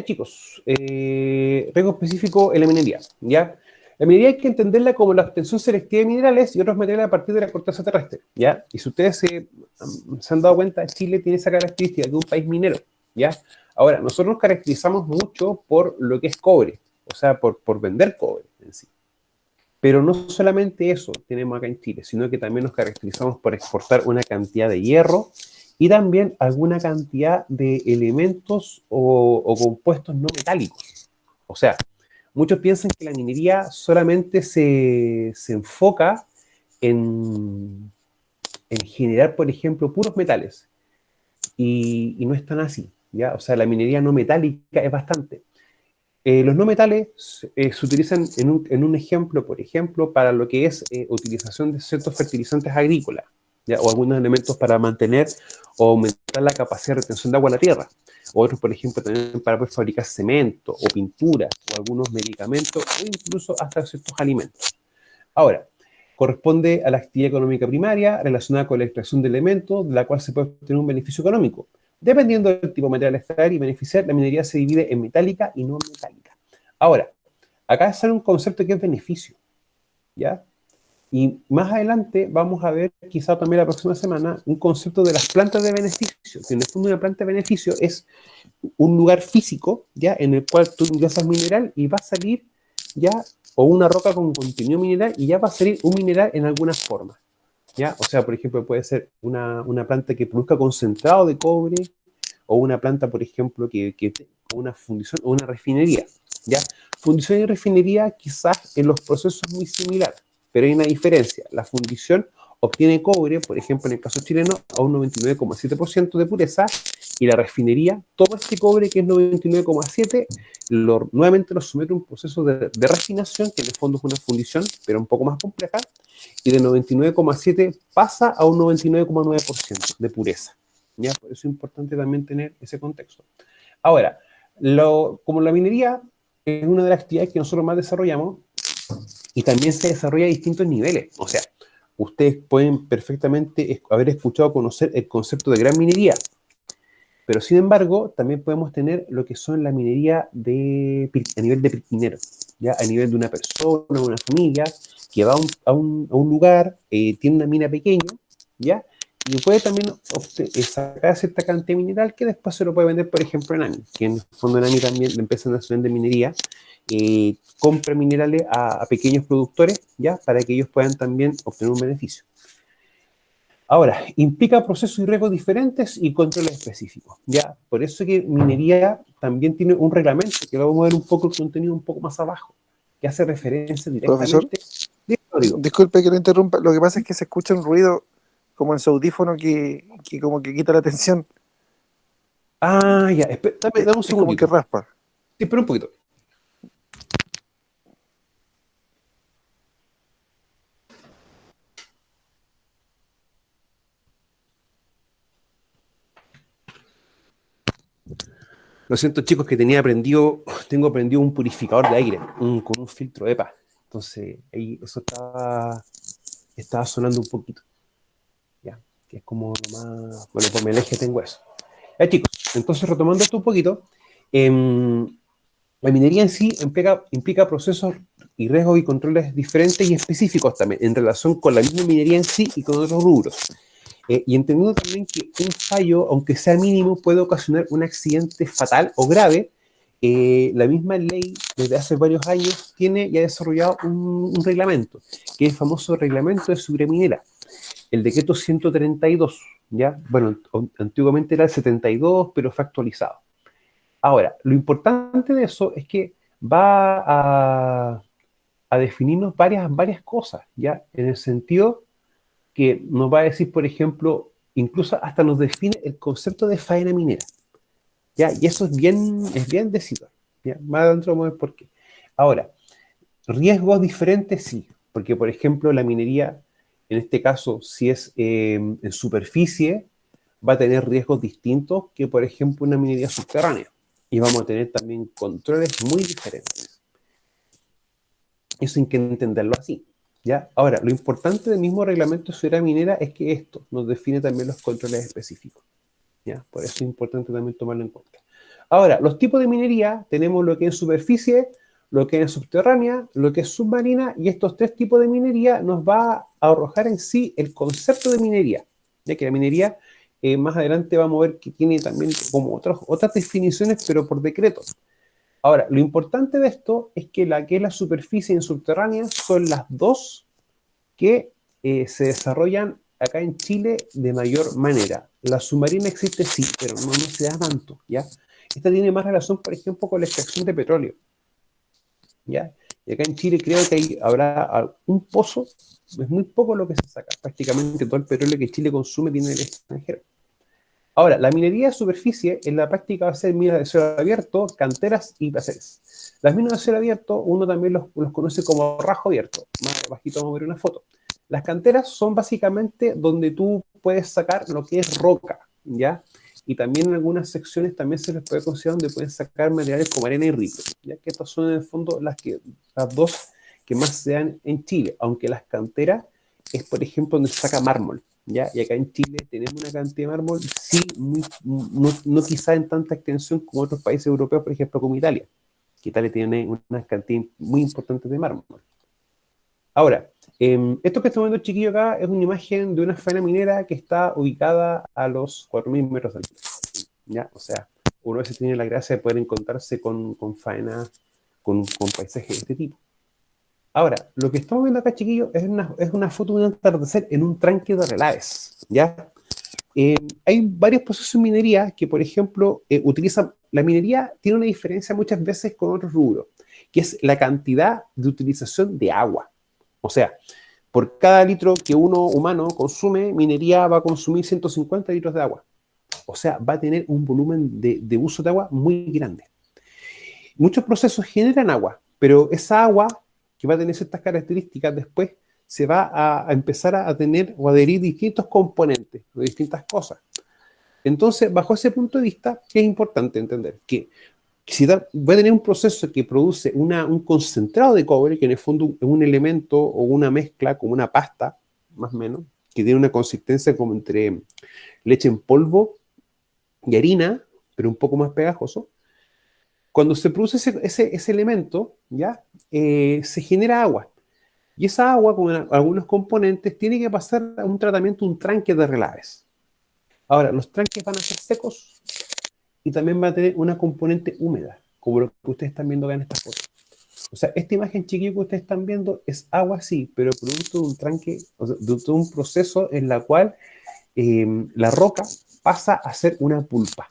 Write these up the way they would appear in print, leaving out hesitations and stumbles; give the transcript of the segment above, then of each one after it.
Chicos, riesgo específico en la minería, ¿ya? La minería hay que entenderla como la obtención selectiva de minerales y otros materiales a partir de la corteza terrestre, ¿ya? Y si ustedes se han dado cuenta, Chile tiene esa característica de un país minero, ¿ya? Ahora, nosotros nos caracterizamos mucho por lo que es cobre, o sea, por vender cobre en sí. Pero no solamente eso tenemos acá en Chile, sino que también nos caracterizamos por exportar una cantidad de hierro y también alguna cantidad de elementos o compuestos no metálicos. O sea, muchos piensan que la minería solamente se enfoca en, en generar, por ejemplo, puros metales. Y no es tan así, ¿ya? O sea, la minería no metálica es bastante. Los no metales se utilizan en un ejemplo, por ejemplo, para lo que es utilización de ciertos fertilizantes agrícolas, ¿ya? O algunos elementos para mantener o aumentar la capacidad de retención de agua en la tierra. O otros, por ejemplo, también para poder fabricar cemento o pinturas o algunos medicamentos o incluso hasta ciertos alimentos. Ahora, corresponde a la actividad económica primaria relacionada con la extracción de elementos, de la cual se puede obtener un beneficio económico. Dependiendo del tipo de material a extraer y beneficiar, la minería se divide en metálica y no metálica. Ahora, acá sale un concepto que es beneficio, ¿ya? Y más adelante vamos a ver, quizá también la próxima semana, un concepto de las plantas de beneficio, que en el fondo una planta de beneficio es un lugar físico, ¿ya? En el cual tú ingresas mineral y va a salir ya, o una roca con contenido mineral y ya va a salir un mineral en alguna forma, ¿ya? O sea, por ejemplo, puede ser una planta que produzca concentrado de cobre o una planta, por ejemplo, que una fundición o una refinería, ¿ya? Fundición y refinería quizás en los procesos es muy similar, pero hay una diferencia. La fundición obtiene cobre, por ejemplo, en el caso chileno, a un 99,7% de pureza, y la refinería, todo este cobre que es 99,7%, nuevamente lo somete a un proceso de refinación, que en el fondo es una fundición, pero un poco más compleja, y de 99,7 pasa a un 99,9% de pureza. ¿Ya? Por eso es importante también tener ese contexto. Ahora, como la minería es una de las actividades que nosotros más desarrollamos y también se desarrolla a distintos niveles. O sea, ustedes pueden perfectamente haber escuchado conocer el concepto de gran minería, pero sin embargo, también podemos tener lo que son la minería a nivel de pirquinero, ¿ya? A nivel de una persona, una familia, que va a un lugar, tiene una mina pequeña, ¿ya? Y puede también sacar cierta cantidad de mineral que después se lo puede vender, por ejemplo, en AMI, que en el fondo en AMI también, la empresa nacional de minería, compra minerales a pequeños productores, ¿ya? Para que ellos puedan también obtener un beneficio. Ahora, implica procesos y riesgos diferentes y controles específicos, ¿ya? Por eso que minería también tiene un reglamento, que vamos a ver un poco el contenido un poco más abajo, que hace referencia Profesor, directamente. Digo, disculpe que lo interrumpa. Lo que pasa es que se escucha un ruido como en su audífono que como que quita la atención. ya, dame un Es como que segundito. raspa. Sí, espera un poquito. Lo siento, chicos, que tengo prendido un purificador de aire con un filtro EPA. Entonces, ahí eso estaba sonando un poquito, ¿ya? Que es como lo más. Bueno, por mi eje tengo eso. Chicos, entonces retomando esto un poquito, eh, la minería en sí implica procesos y riesgos y controles diferentes y específicos también en relación con la misma minería en sí y con otros rubros. Y entendiendo también que un fallo, aunque sea mínimo, puede ocasionar un accidente fatal o grave. La misma ley desde hace varios años tiene ya desarrollado un reglamento, que es el famoso reglamento de seguridad minera, el decreto 132, ¿ya? Bueno, antiguamente era el 72, pero fue actualizado. Ahora, lo importante de eso es que va a definirnos varias cosas, ¿ya? En el sentido que nos va a decir, por ejemplo, incluso hasta nos define el concepto de faena minera, ¿ya? Y eso es bien decidido, ¿ya? Más adentro vamos a ver por qué. Ahora, riesgos diferentes, sí, porque, por ejemplo, la minería, en este caso, si es en superficie, va a tener riesgos distintos que, por ejemplo, una minería subterránea. Y vamos a tener también controles muy diferentes. Eso hay que entenderlo así, ¿ya? Ahora, lo importante del mismo reglamento de seguridad minera es que esto nos define también los controles específicos. ¿ya? Por eso es importante también tomarlo en cuenta. Ahora, los tipos de minería, tenemos lo que es superficie, lo que es subterránea, lo que es submarina, y estos tres tipos de minería nos va a arrojar en sí el concepto de minería, ya que la minería más adelante vamos a ver que tiene también como otras definiciones, pero por decreto. Ahora, lo importante de esto es que la que es la superficie en subterránea son las dos que se desarrollan acá en Chile de mayor manera. La submarina existe sí, pero no se da tanto, ¿ya? Esta tiene más relación, por ejemplo, con la extracción de petróleo, ¿ya? Y acá en Chile creo que habrá un pozo, es muy poco lo que se saca. Prácticamente todo el petróleo que Chile consume viene del extranjero. Ahora, la minería de superficie en la práctica va a ser minas de cielo abierto, canteras y placeres. Las minas de cielo abierto, uno también los conoce como rajo abierto. Más bajito vamos a ver una foto. Las canteras son básicamente donde tú puedes sacar lo que es roca, ¿ya? Y también en algunas secciones también se les puede considerar donde pueden sacar materiales como arena y ripio, ya que estas son en el fondo las dos que más se dan en Chile, aunque las canteras es, por ejemplo, donde se saca mármol. ¿Ya? Y acá en Chile tenemos una cantidad de mármol, sí, no quizá en tanta extensión como otros países europeos, por ejemplo, como Italia, que Italia tiene una cantidad muy importante de mármol. Ahora, esto que estamos viendo, chiquillo, acá es una imagen de una faena minera que está ubicada a los 4.000 metros de altura. ¿Ya? O sea, uno a veces tiene la gracia de poder encontrarse con faenas, con paisajes de este tipo. Ahora, lo que estamos viendo acá, chiquillos, es una foto de un atardecer en un tranque de relaves, ¿ya? Hay varios procesos de minería que, por ejemplo, utilizan... La minería tiene una diferencia muchas veces con otros rubros, que es la cantidad de utilización de agua. O sea, por cada litro que uno humano consume, minería va a consumir 150 litros de agua. O sea, va a tener un volumen de uso de agua muy grande. Muchos procesos generan agua, pero esa agua que va a tener ciertas características después se va a empezar a tener o adherir distintos componentes o distintas cosas. Entonces, bajo ese punto de vista, es importante entender que si va a tener un proceso que produce un concentrado de cobre, que en el fondo es un elemento o una mezcla como una pasta, más o menos, que tiene una consistencia como entre leche en polvo y harina, pero un poco más pegajoso. Cuando se produce ese elemento, ¿ya? Se genera agua. Y esa agua, con algunos componentes, tiene que pasar a un tratamiento, un tranque de relaves. Ahora, los tranques van a ser secos y también va a tener una componente húmeda, como lo que ustedes están viendo acá en esta foto. O sea, esta imagen chiquilla que ustedes están viendo es agua, sí, pero producto de un tranque, o sea, de un proceso en la cual la roca pasa a ser una pulpa.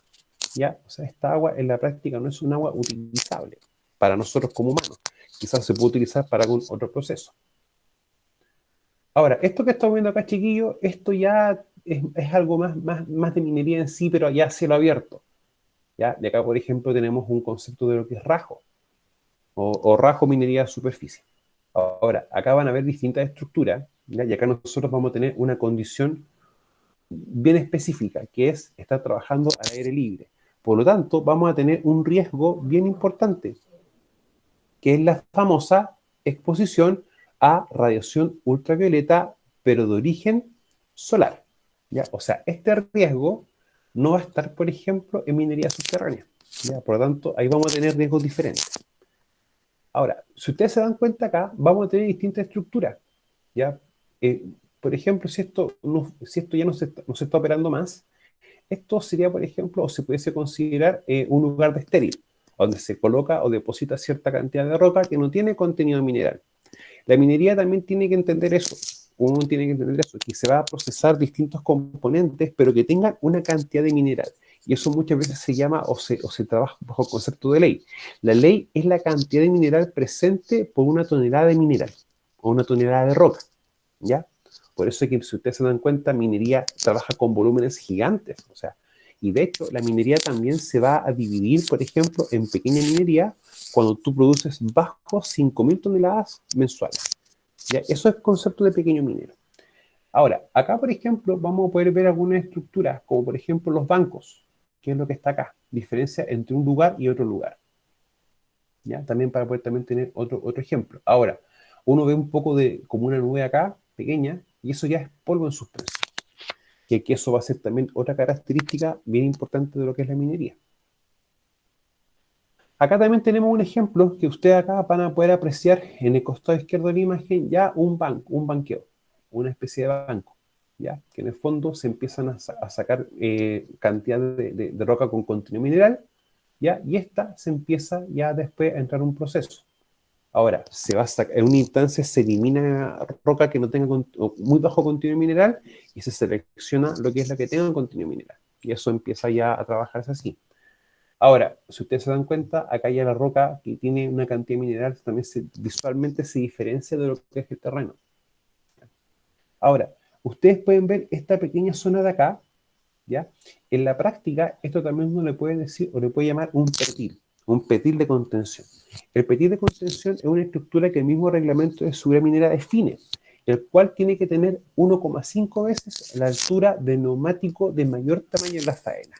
¿Ya? O sea, esta agua en la práctica no es un agua utilizable para nosotros como humanos. Quizás se puede utilizar para algún otro proceso. Ahora, esto que estamos viendo acá, chiquillo, esto ya es algo más de minería en sí, pero ya a cielo abierto. ¿Ya? De acá, por ejemplo, tenemos un concepto de lo que es rajo, o rajo minería de superficie. Ahora, acá van a haber distintas estructuras, ¿ya? Y acá nosotros vamos a tener una condición bien específica, que es estar trabajando al aire libre. Por lo tanto, vamos a tener un riesgo bien importante, que es la famosa exposición a radiación ultravioleta, pero de origen solar. ¿Ya? O sea, este riesgo no va a estar, por ejemplo, en minería subterránea. ¿Ya? Por lo tanto, ahí vamos a tener riesgos diferentes. Ahora, si ustedes se dan cuenta acá, vamos a tener distintas estructuras. ¿Ya? Por ejemplo, si esto ya no se está operando más, esto sería, por ejemplo, o se pudiese considerar un lugar de estéril, donde se coloca o deposita cierta cantidad de roca que no tiene contenido mineral. La minería también tiene que entender eso. Uno tiene que entender eso, que se va a procesar distintos componentes, pero que tengan una cantidad de mineral. Y eso muchas veces se llama o se trabaja bajo el concepto de ley. La ley es la cantidad de mineral presente por una tonelada de mineral o una tonelada de roca. ¿Ya? Por eso es que, si ustedes se dan cuenta, minería trabaja con volúmenes gigantes. O sea, y de hecho, la minería también se va a dividir, por ejemplo, en pequeña minería cuando tú produces bajo 5.000 toneladas mensuales. ¿Ya? Eso es el concepto de pequeño minero. Ahora, acá, por ejemplo, vamos a poder ver algunas estructuras, como por ejemplo los bancos, que es lo que está acá, diferencia entre un lugar y otro lugar. ¿Ya? También para poder también tener otro ejemplo. Ahora, uno ve un poco de como una nube acá, pequeña, y eso ya es polvo en suspensión. que eso va a ser también otra característica bien importante de lo que es la minería. Acá también tenemos un ejemplo que ustedes acá van a poder apreciar en el costado izquierdo de la imagen ya un banqueo, una especie de banco, ya que en el fondo se empiezan a sacar cantidad de roca con contenido mineral, ya, y esta se empieza ya después a entrar en un proceso. Ahora, se va a sacar, en una instancia se elimina roca que no tenga muy bajo contenido mineral y se selecciona lo que es la que tenga contenido mineral. Y eso empieza ya a trabajarse así. Ahora, si ustedes se dan cuenta, acá ya la roca que tiene una cantidad de mineral también visualmente se diferencia de lo que es el terreno. Ahora, ustedes pueden ver esta pequeña zona de acá, ¿ya? En la práctica, esto también uno le puede decir o le puede llamar un petil de contención. El petil de contención es una estructura que el mismo reglamento de seguridad minera define, el cual tiene que tener 1,5 veces la altura del neumático de mayor tamaño en la faena.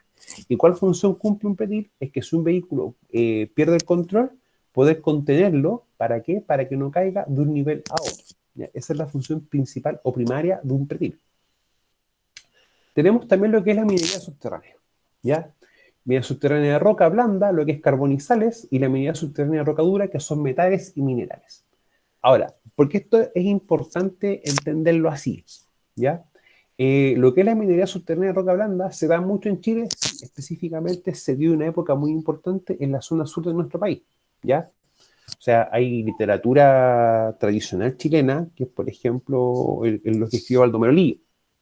¿Y cuál función cumple un petil? Es que si un vehículo pierde el control, poder contenerlo, ¿para qué? Para que no caiga de un nivel a otro. ¿Ya? Esa es la función principal o primaria de un petil. Tenemos también lo que es la minería subterránea, ¿ya? Minería subterránea de roca blanda, lo que es carbonizales, y la minería subterránea de roca dura, que son metales y minerales. Ahora, ¿por qué esto es importante entenderlo así? ¿Ya? Lo que es la minería subterránea de roca blanda se da mucho en Chile, específicamente se dio una época muy importante en la zona sur de nuestro país, ¿ya? O sea, hay literatura tradicional chilena, que es, por ejemplo, lo que escribió Baldomero Lillo,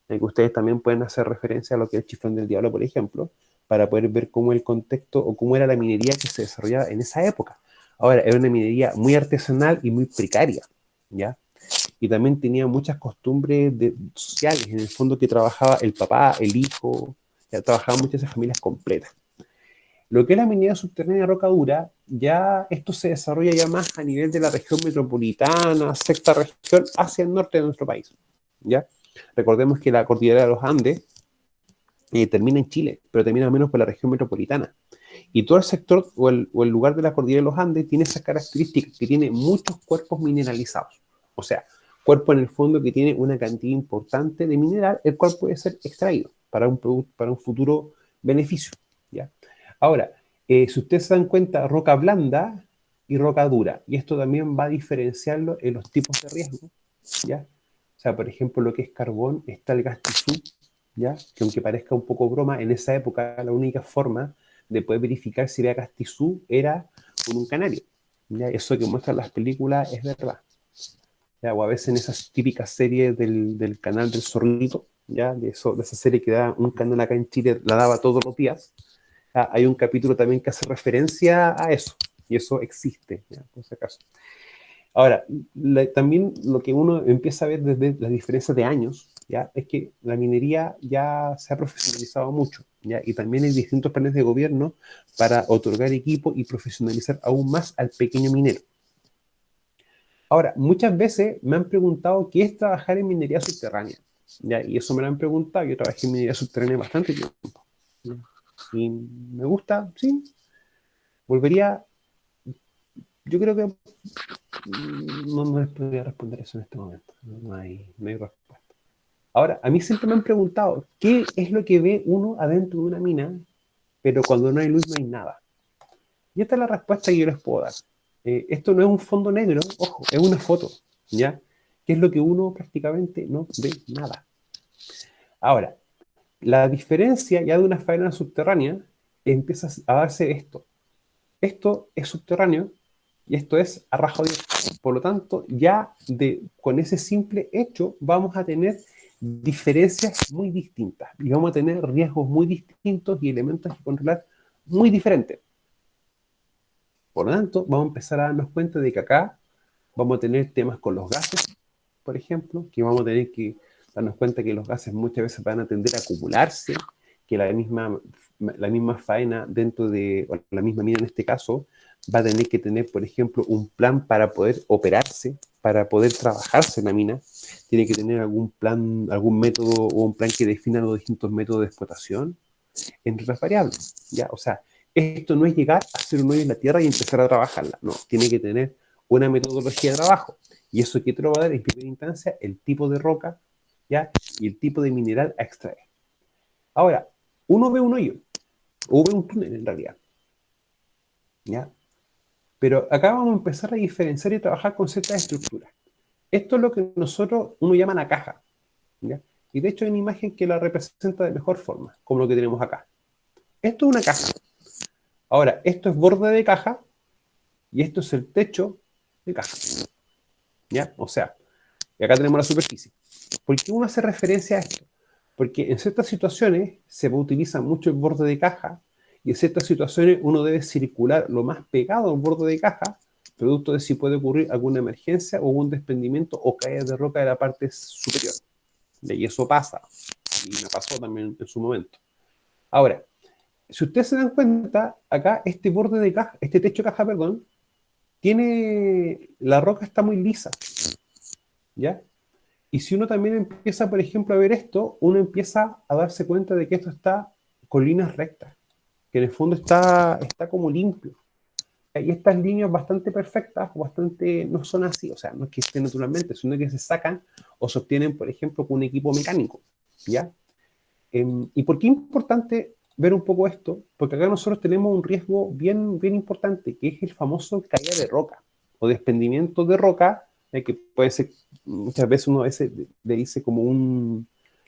en que ustedes también pueden hacer referencia a lo que es el Chiflón del Diablo, por ejemplo, para poder ver cómo el contexto o cómo era la minería que se desarrollaba en esa época. Ahora, era una minería muy artesanal y muy precaria, ¿ya? Y también tenía muchas costumbres sociales, en el fondo que trabajaba el papá, el hijo, ya trabajaban muchas familias completas. Lo que es la minería subterránea de roca dura, ya esto se desarrolla ya más a nivel de la región metropolitana, sexta región, hacia el norte de nuestro país, ¿ya? Recordemos que la cordillera de los Andes termina en Chile, pero termina al menos por la región metropolitana. Y todo el sector o el lugar de la cordillera de los Andes tiene esa característica, que tiene muchos cuerpos mineralizados. O sea, cuerpo en el fondo que tiene una cantidad importante de mineral, el cual puede ser extraído para un futuro beneficio, ¿ya? Ahora, si ustedes se dan cuenta, roca blanda y roca dura, y esto también va a diferenciarlo en los tipos de riesgo, ¿ya? O sea, por ejemplo, lo que es carbón, está el gas tisú, ¿ya? Que aunque parezca un poco broma, en esa época la única forma de poder verificar si era gas tisú era con un canario, ¿ya? Eso que muestran las películas es verdad, ¿ya? O a veces en esas típicas series del canal del Zorrito, ¿ya? De esa serie que da un canal acá en Chile, la daba todos los días. Hay un capítulo también que hace referencia a eso, y eso existe, ¿ya? Por si acaso. Ahora, también lo que uno empieza a ver desde las diferencias de años, ¿ya? Es que la minería ya se ha profesionalizado mucho, ¿ya? Y también hay distintos planes de gobierno para otorgar equipo y profesionalizar aún más al pequeño minero. Ahora, muchas veces me han preguntado qué es trabajar en minería subterránea, ¿ya? Y eso me lo han preguntado. Yo trabajé en minería subterránea bastante tiempo, ¿ya? Y me gusta, sí. Volvería, yo creo que no les podría responder eso en este momento. No hay respuesta. Ahora, a mí siempre me han preguntado, ¿qué es lo que ve uno adentro de una mina, pero cuando no hay luz no hay nada? Y esta es la respuesta que yo les puedo dar. Esto no es un fondo negro, ojo, es una foto, ¿ya? Que es lo que uno prácticamente no ve nada. Ahora, la diferencia ya de una faena subterránea empieza a darse esto. Esto es subterráneo y esto es a rajo abierto. Por lo tanto, ya con ese simple hecho vamos a tener diferencias muy distintas y vamos a tener riesgos muy distintos y elementos que controlar muy diferentes. Por lo tanto, vamos a empezar a darnos cuenta de que acá vamos a tener temas con los gases, por ejemplo, que vamos a tener que darnos cuenta que los gases muchas veces van a tender a acumularse, que la misma faena dentro de, o la misma mina en este caso, va a tener que tener, por ejemplo, un plan para poder operarse, para poder trabajarse en la mina. Tiene que tener algún plan, algún método o un plan que defina los distintos métodos de explotación, entre otras variables, ¿ya? O sea, esto no es llegar a hacer un hoyo en la tierra y empezar a trabajarla, no, tiene que tener una metodología de trabajo. Y eso que te lo va a dar en primera instancia el tipo de roca, ¿ya? Y el tipo de mineral a extraer. Ahora, uno ve un hoyo, o ve un túnel en realidad, ¿ya? Pero acá vamos a empezar a diferenciar y trabajar con ciertas estructuras. Esto es lo que uno llama la caja, ¿ya? Y de hecho hay una imagen que la representa de mejor forma, como lo que tenemos acá. Esto es una caja. Ahora, esto es borde de caja y esto es el techo de caja, ¿ya? O sea, y acá tenemos la superficie. ¿Por qué uno hace referencia a esto? Porque en ciertas situaciones se utiliza mucho el borde de caja y en ciertas situaciones uno debe circular lo más pegado al borde de caja, producto de si puede ocurrir alguna emergencia o un desprendimiento o caída de roca de la parte superior. Y eso pasa, y me pasó también en su momento. Ahora, si ustedes se dan cuenta, acá este borde de caja, este techo de caja, perdón, la roca está muy lisa, ¿ya? Y si uno también empieza, por ejemplo, a ver esto, uno empieza a darse cuenta de que esto está con líneas rectas, que en el fondo está como limpio. Y estas líneas bastante perfectas, bastante, no son así, o sea, no es que estén naturalmente, sino que se sacan o se obtienen, por ejemplo, con un equipo mecánico, ¿ya? ¿Y por qué es importante ver un poco esto? Porque acá nosotros tenemos un riesgo bien, bien importante, que es el famoso caída de roca o desprendimiento de roca, que puede ser, muchas veces uno a veces le dice como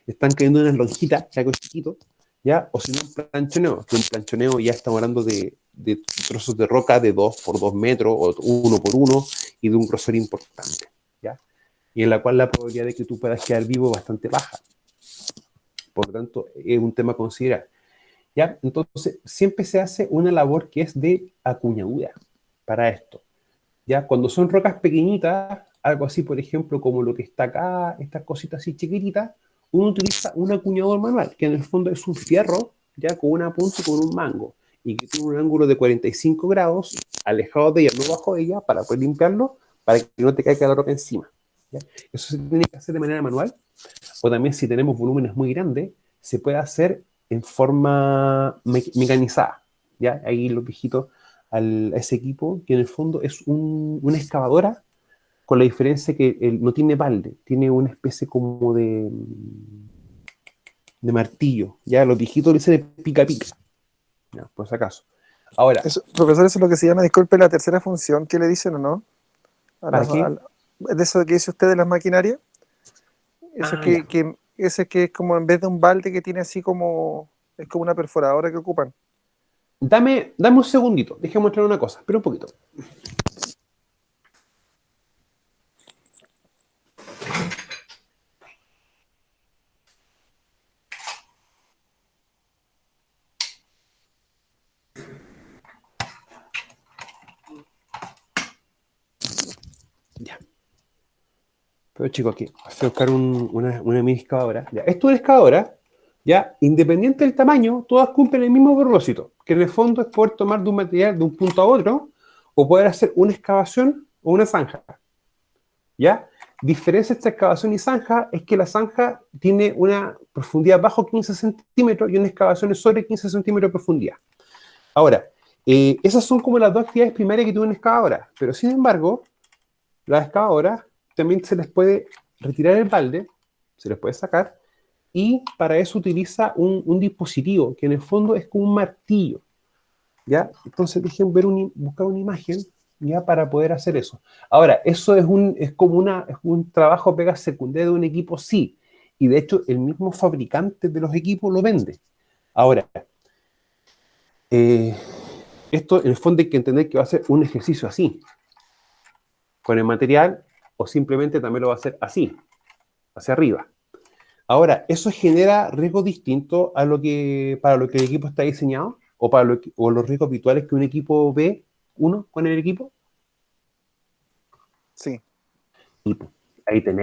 están cayendo unas lonjitas, algo chiquito, ¿ya? O si no, un planchoneo, que un planchoneo ya estamos hablando de trozos de roca de 2 por 2 metros o 1 por 1 y de un grosor importante, ¿ya? Y en la cual la probabilidad de que tú puedas quedar vivo es bastante baja. Por lo tanto, es un tema a considerar. ¿Ya? Entonces, siempre se hace una labor que es de acuñadura para esto. ¿Ya? Cuando son rocas pequeñitas, algo así, por ejemplo, como lo que está acá, estas cositas así chiquititas, uno utiliza un acuñador manual, que en el fondo es un fierro, ya con una punta y con un mango, y que tiene un ángulo de 45 grados, alejado de ella, no bajo de ella, para poder limpiarlo, para que no te caiga la roca encima. ¿Ya? Eso se tiene que hacer de manera manual, o también si tenemos volúmenes muy grandes, se puede hacer en forma mecanizada. ¿Ya? Ahí los viejitos a ese equipo, que en el fondo es una excavadora, con la diferencia que no tiene balde, tiene una especie como de martillo. ¿Ya? Los viejitos le dicen pica pica, ¿ya? Por si acaso. Ahora, Eso, profesor, eso es lo que se llama, disculpe, la tercera función que le dicen o no. ¿para qué? De eso que dice usted de las maquinarias. Eso es Ah, ya. ese que es como en vez de un balde que tiene así como, es como una perforadora que ocupan. Dame un segundito, déjame mostrar una cosa, pero un poquito. Ya. Pero chicos, aquí, voy a buscar una mini excavadora. Ya, esto es una excavadora, ya, independiente del tamaño, todas cumplen el mismo propósito, que en el fondo es poder tomar de un material de un punto a otro, o poder hacer una excavación o una zanja, ¿ya? Diferencia entre excavación y zanja es que la zanja tiene una profundidad bajo 15 centímetros y una excavación es sobre 15 centímetros de profundidad. Ahora, esas son como las dos actividades primarias que tiene una excavadora, pero sin embargo, las excavadoras también se les puede retirar el balde, se les puede sacar, y para eso utiliza un dispositivo que en el fondo es como un martillo, ¿ya? Entonces dejen buscar una imagen, ¿ya? Para poder hacer eso. Ahora, eso es como es un trabajo pega secundario de un equipo, sí, y de hecho el mismo fabricante de los equipos lo vende. Ahora, eh, esto en el fondo hay que entender que va a ser un ejercicio así, con el material, o simplemente también lo va a hacer así, hacia arriba. Ahora, ¿eso genera riesgos distintos para lo que el equipo está diseñado? ¿O para o los riesgos habituales que un equipo ve uno con el equipo? Sí. Y pues, ahí pero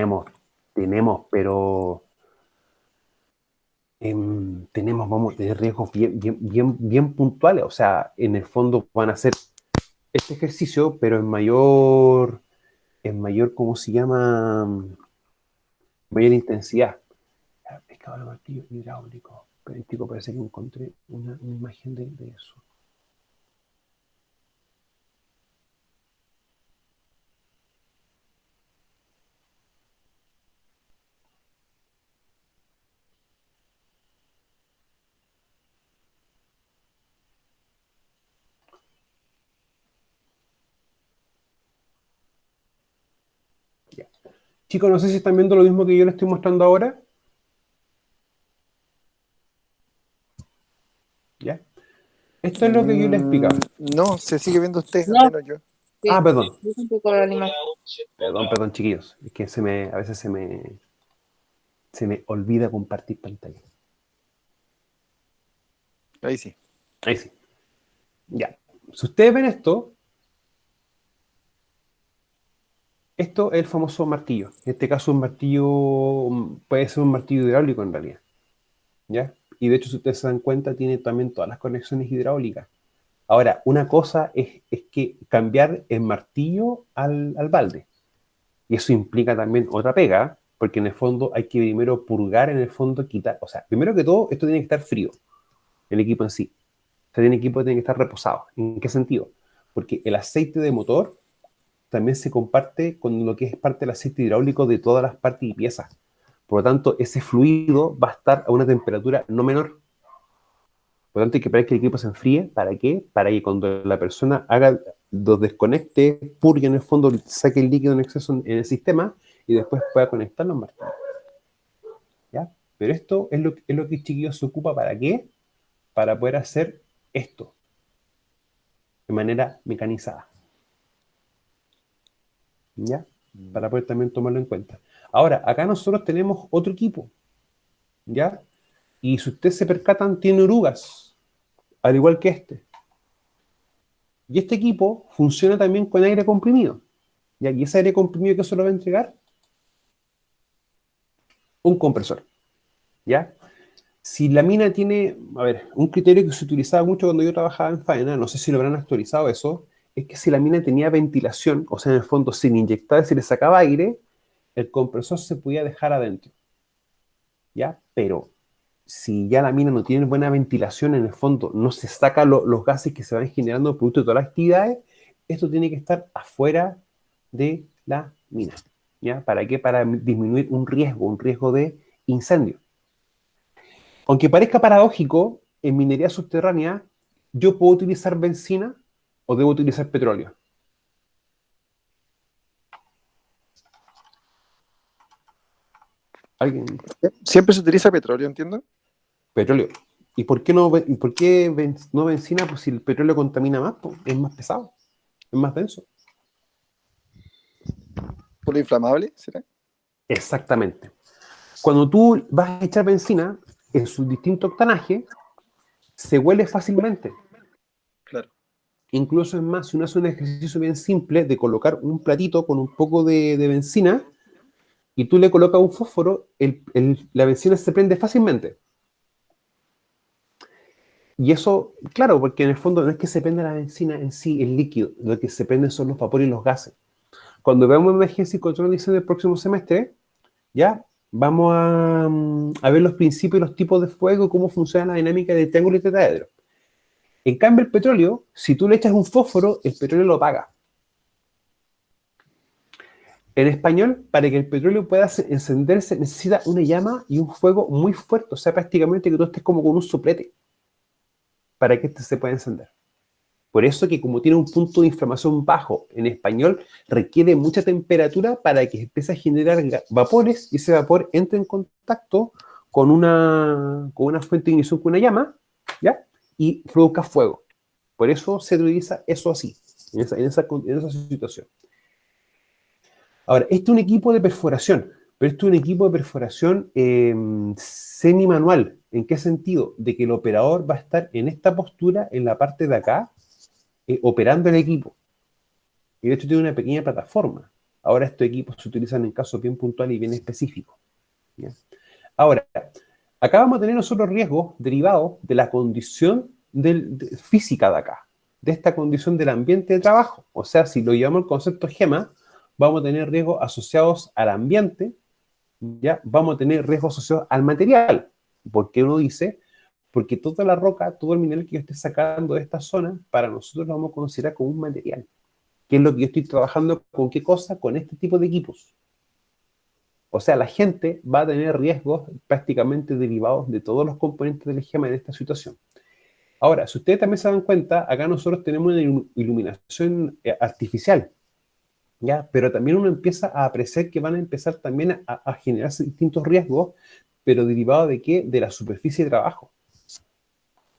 vamos a tener riesgos bien puntuales. O sea, en el fondo van a hacer este ejercicio, pero ¿cómo se llama? Mayor intensidad. Pescado de martillo hidráulico. Pero chico, parece que encontré una imagen de eso. Chicos, no sé si están viendo lo mismo que yo les estoy mostrando ahora. ¿Ya? Esto es lo que yo les explicaba. No, se sigue viendo usted, al No, menos yo. Ah, sí, perdón. es un poco la animación. Perdón, chiquillos. Es que a veces se me olvida compartir pantalla. Ahí sí. Ahí sí. Ya. Si ustedes ven esto es el famoso martillo. En este caso, un martillo puede ser un martillo hidráulico en realidad. ¿Ya? Y de hecho, si ustedes se dan cuenta, tiene también todas las conexiones hidráulicas. Ahora, una cosa es que cambiar el martillo al balde. Y eso implica también otra pega, porque en el fondo hay que primero purgar, en el fondo quitar. O sea, primero que todo, esto tiene que estar frío, el equipo en sí. O sea, el equipo tiene que estar reposado. ¿En qué sentido? Porque el aceite de motor también se comparte con lo que es parte del aceite hidráulico de todas las partes y piezas. Por lo tanto, ese fluido va a estar a una temperatura no menor. Por lo tanto, hay que esperar que el equipo se enfríe. ¿Para qué? Para que cuando la persona los desconecte, purgue en el fondo, saque el líquido en exceso en el sistema y después pueda conectar los martillos. ¿Ya? Pero esto es lo que chiquillos se ocupa. ¿Para qué? Para poder hacer esto de manera mecanizada. ¿Ya? Para poder también tomarlo en cuenta. Ahora, acá nosotros tenemos otro equipo. ¿Ya? Y si ustedes se percatan, tiene orugas, al igual que este. Y este equipo funciona también con aire comprimido. ¿Ya? Y ese aire comprimido, ¿qué se lo va a entregar? Un compresor. ¿Ya? Si la mina tiene, a ver, un criterio que se utilizaba mucho cuando yo trabajaba en faena, no sé si lo habrán actualizado eso, es que si la mina tenía ventilación, o sea, en el fondo sin inyectar, si le sacaba aire, el compresor se podía dejar adentro. ¿Ya? Pero si ya la mina no tiene buena ventilación, en el fondo no se sacan los gases que se van generando producto de todas las actividades, esto tiene que estar afuera de la mina. ¿Ya? ¿Para qué? Para disminuir un riesgo de incendio. Aunque parezca paradójico, en minería subterránea yo puedo utilizar benzina o debo utilizar petróleo. ¿Alguien? Siempre se utiliza petróleo, entiendo. Petróleo. ¿Y por qué no benzina? Pues si el petróleo contamina más, pues, es más pesado, es más denso. Por lo inflamable, ¿será? Exactamente. Cuando tú vas a echar benzina, en su distinto octanaje, se huele fácilmente. Claro. Incluso es más, si uno hace un ejercicio bien simple de colocar un platito con un poco de benzina y tú le colocas un fósforo, la benzina se prende fácilmente. Y eso, claro, porque en el fondo no es que se prenda la benzina en sí, el líquido, lo que se prenden son los vapores y los gases. Cuando veamos emergencia y control de incendio del próximo semestre, ya vamos a ver los principios y los tipos de fuego, cómo funciona la dinámica del triángulo y tetraedro. En cambio, el petróleo, si tú le echas un fósforo, el petróleo lo apaga. En español, para que el petróleo pueda encenderse, necesita una llama y un fuego muy fuerte, o sea, prácticamente que tú estés como con un soplete para que este se pueda encender. Por eso que como tiene un punto de inflamación bajo, en español requiere mucha temperatura para que empiece a generar vapores y ese vapor entre en contacto con una fuente de ignición, con una llama, ¿ya? Y produzca fuego. Por eso se utiliza eso así, en esa situación. Ahora, este es un equipo de perforación, pero este es un equipo de perforación semi-manual. ¿En qué sentido? De que el operador va a estar en esta postura, en la parte de acá, operando el equipo. Y de hecho tiene una pequeña plataforma. Ahora estos equipos se utilizan en casos bien puntuales y bien específicos. ¿Ya? Ahora, acá vamos a tener nosotros riesgos derivados de la condición física de acá, de esta condición del ambiente de trabajo. O sea, si lo llevamos al concepto GEMA, vamos a tener riesgos asociados al ambiente, ¿ya? Vamos a tener riesgos asociados al material. ¿Por qué uno dice? Porque toda la roca, todo el mineral que yo esté sacando de esta zona, para nosotros lo vamos a considerar como un material. ¿Qué es lo que yo estoy trabajando? ¿Con qué cosa? Con este tipo de equipos. O sea, la gente va a tener riesgos prácticamente derivados de todos los componentes del esquema en esta situación. Ahora, si ustedes también se dan cuenta, acá nosotros tenemos una iluminación artificial. ¿ya? Pero también uno empieza a apreciar que van a empezar también a generarse distintos riesgos, pero derivado de qué? De la superficie de trabajo.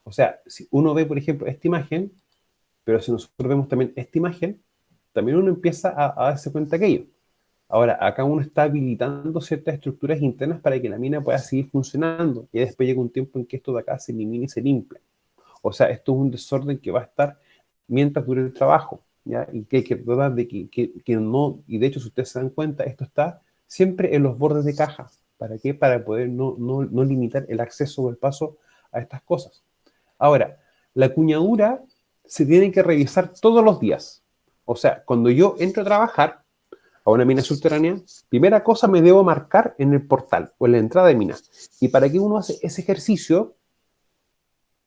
O sea, si uno ve, por ejemplo, esta imagen, pero si nosotros vemos también esta imagen, también uno empieza a darse cuenta de aquello. Ahora, acá uno está habilitando ciertas estructuras internas para que la mina pueda seguir funcionando, y después llega un tiempo en que esto de acá se elimina y se limpia. O sea, esto es un desorden que va a estar mientras dure el trabajo, ¿ya? Y que hay que tratar de que no, y de hecho, si ustedes se dan cuenta, esto está siempre en los bordes de caja. ¿Para qué? Para poder no limitar el acceso o el paso a estas cosas. Ahora, la cuñadura se tiene que revisar todos los días. O sea, cuando yo entro a trabajar a una mina subterránea, primera cosa me debo marcar en el portal o en la entrada de mina. ¿Y para qué uno hace ese ejercicio?